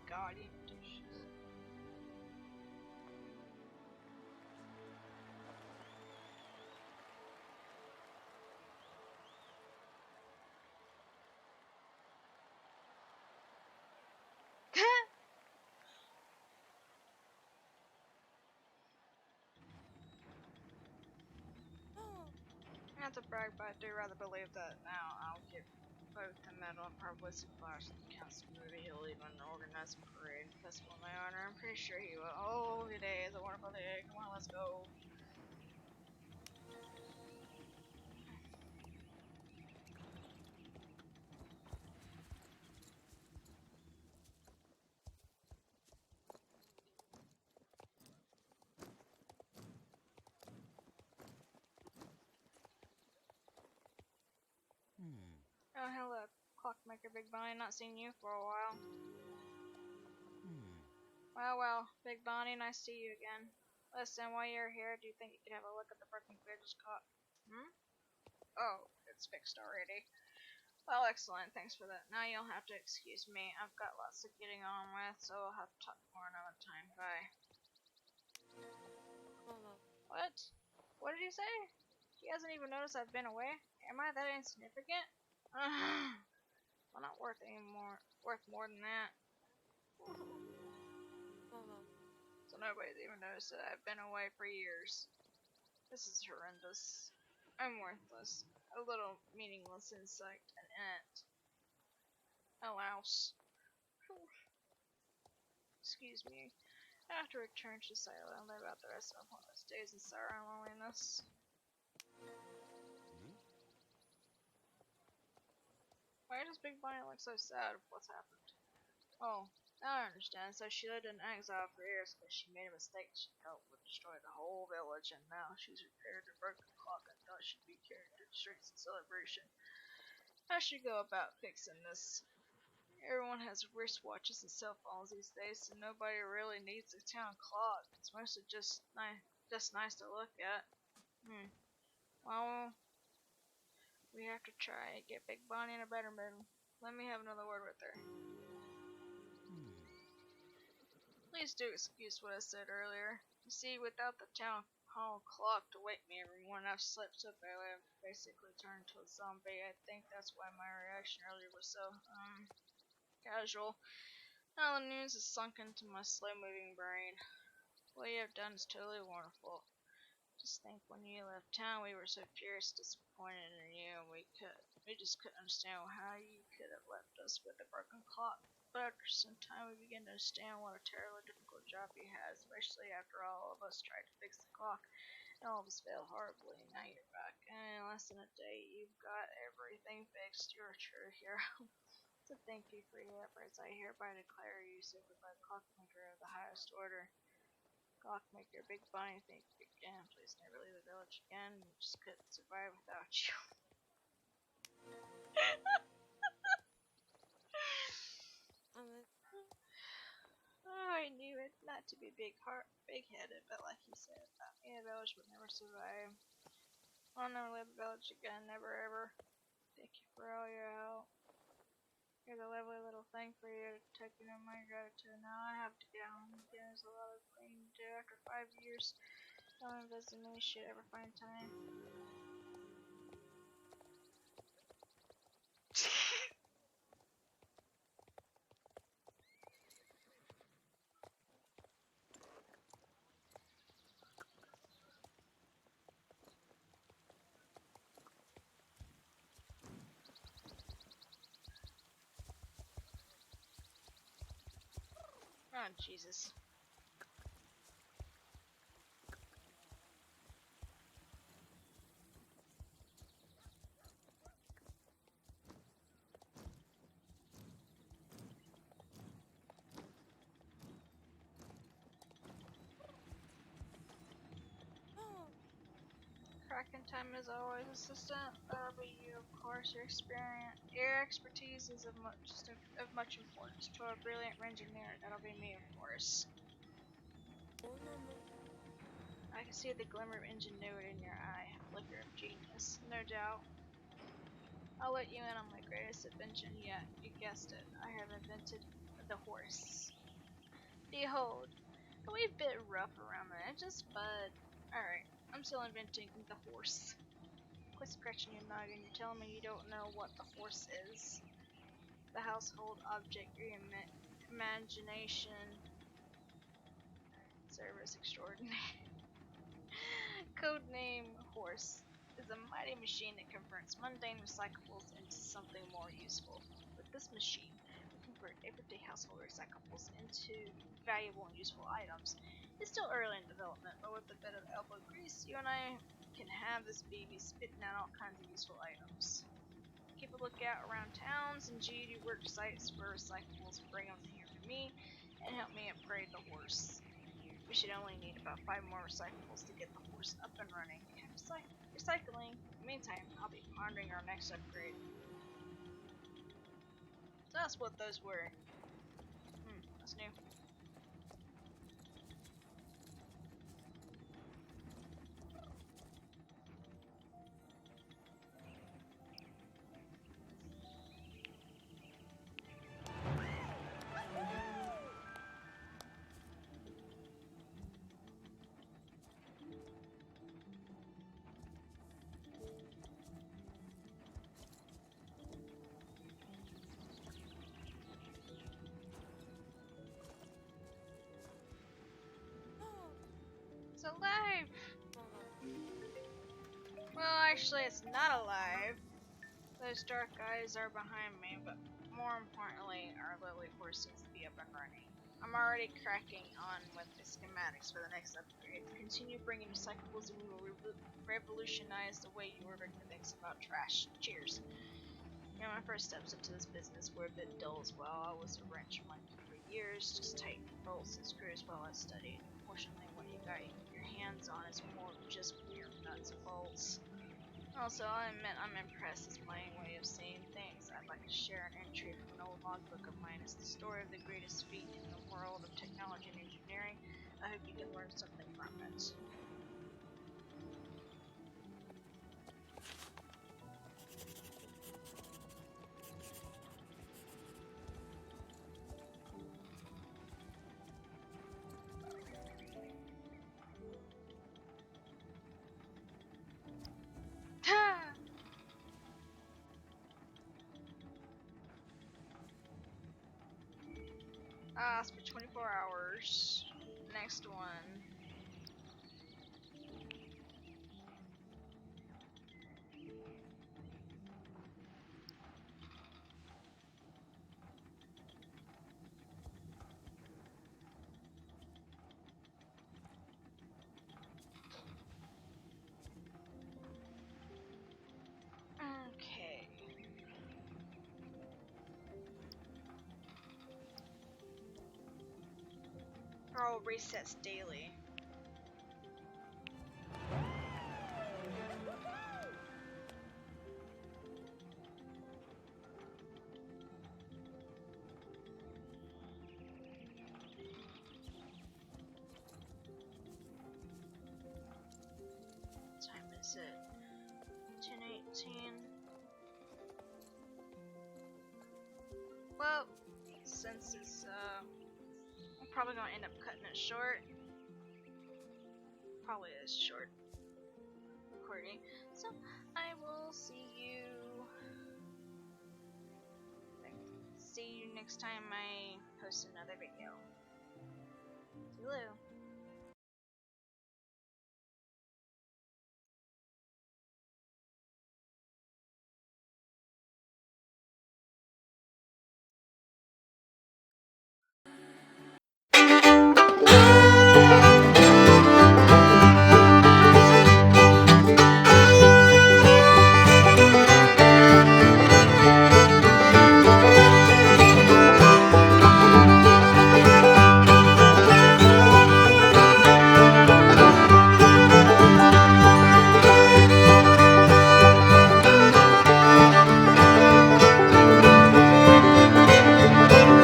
god, you do shit. Not to brag, but I do rather believe that now I'll get both the medal and publicity flash from the council movie. He'll even organize a parade and festival in my honor. I'm pretty sure he will. Oh, today is a wonderful day. Come on, let's go. Oh, hello, Clockmaker Big Bonnie. Not seen you for a while. Well, Big Bonnie, nice to see you again. Listen, while you're here, do you think you could have a look at the broken bridge caught? Oh, it's fixed already. Well, excellent. Thanks for that. Now you'll have to excuse me. I've got lots of getting on with, so I'll have to talk more another time. Bye. What? What did you say? He hasn't even noticed I've been away? Am I that insignificant? Well, not worth more than that. So nobody's even noticed that I've been away for years. This is horrendous. I'm worthless. A little meaningless insect. An ant. A louse. Excuse me. I have to return to Silo and live out the rest of my pointless days in sorrow and loneliness. Why does Big Bonnie look so sad? What's happened? Oh, now I understand. So she lived in exile for years because she made a mistake she felt would destroy the whole village, and now she's repaired her broken clock and thought she'd be carried to the streets in celebration. I should go about fixing this. Everyone has wristwatches and cell phones these days, so nobody really needs a town clock. It's mostly just nice to look at. Well, we have to try and get Big Bonnie in a better mood. Let me have another word with her. Please do excuse what I said earlier. You see, without the town hall clock to wake me every morning, I've slept so badly I've basically turned into a zombie. I think that's why my reaction earlier was so, casual. Now the news has sunk into my slow-moving brain. What you have done is totally wonderful. Just think, when you left town, we were so furious, disappointed in you, and we just couldn't understand how you could have left us with a broken clock. But after some time, we began to understand what a terribly difficult job you had, especially after all of us tried to fix the clock, and all of us failed horribly. Now you're back, and in less than a day, you've got everything fixed. You're a true hero. So thank you for your efforts. I hereby declare you certified clockmaker of the highest order. Clockmaker, Big Bonnie, thank you again. Please never leave the village again. We just couldn't survive without you. Oh, I knew it. Not to be big-headed, but like you said, without me, the village would never survive. I'll never leave the village again, never ever. Thank you for all your help. Here's a lovely little thing for you to take in my gratitude. Now I have to get home again. There's a lot of cleaning to do after 5 years. Don't visit me, should ever find time. Oh, Jesus. Cracking time as always, assistant. That'll be you, of course. Your expertise is of much importance to a brilliant engineer. That'll be me, of course. I can see the glimmer of ingenuity in your eye, a flicker of genius, no doubt. I'll let you in on my greatest invention yet. You guessed it. I have invented the horse. Behold, a wee bit rough around the edges, but alright. I'm still inventing the horse. Quit scratching your noggin. You're telling me you don't know what the horse is. The household object your imagination. Service extraordinary. Codename Horse is a mighty machine that converts mundane recyclables into something more useful. With this machine, we convert everyday household recyclables into valuable and useful items. It's still early in development, but with a bit of elbow grease, you and I can have this baby spitting out all kinds of useful items. Keep a lookout around towns and GD work sites for recyclables. Bring them here to me and help me upgrade the horse. We should only need about 5 more recyclables to get the horse up and running. And recycling. In the meantime, I'll be pondering our next upgrade. So that's what those were. That's new. It's alive! Well, actually, it's not alive. Those dark eyes are behind me, but more importantly, our lily horse needs to be up and running. I'm already cracking on with the schematics for the next upgrade. Continue bringing recyclables and we will revolutionize the way you order and thinks about trash. Cheers. You know, my first steps into this business were a bit dull as well. I was a wrench monkey for years, just tightening bolts and screws while I studied. Unfortunately, what you got your hands on is more than just mere nuts and bolts. Also, I admit I'm impressed. It's my way of seeing things. I'd like to share an entry from an old logbook of mine. It's the story of the greatest feat in the world of technology and engineering. I hope you can learn something from it. It's for 24 hours. Next one. Okay. All resets daily. What time is it? 10:18. Well, since it's I'm probably gonna end up cutting it short. Probably is short recording. So I will see you next time I post another video. Toodaloo.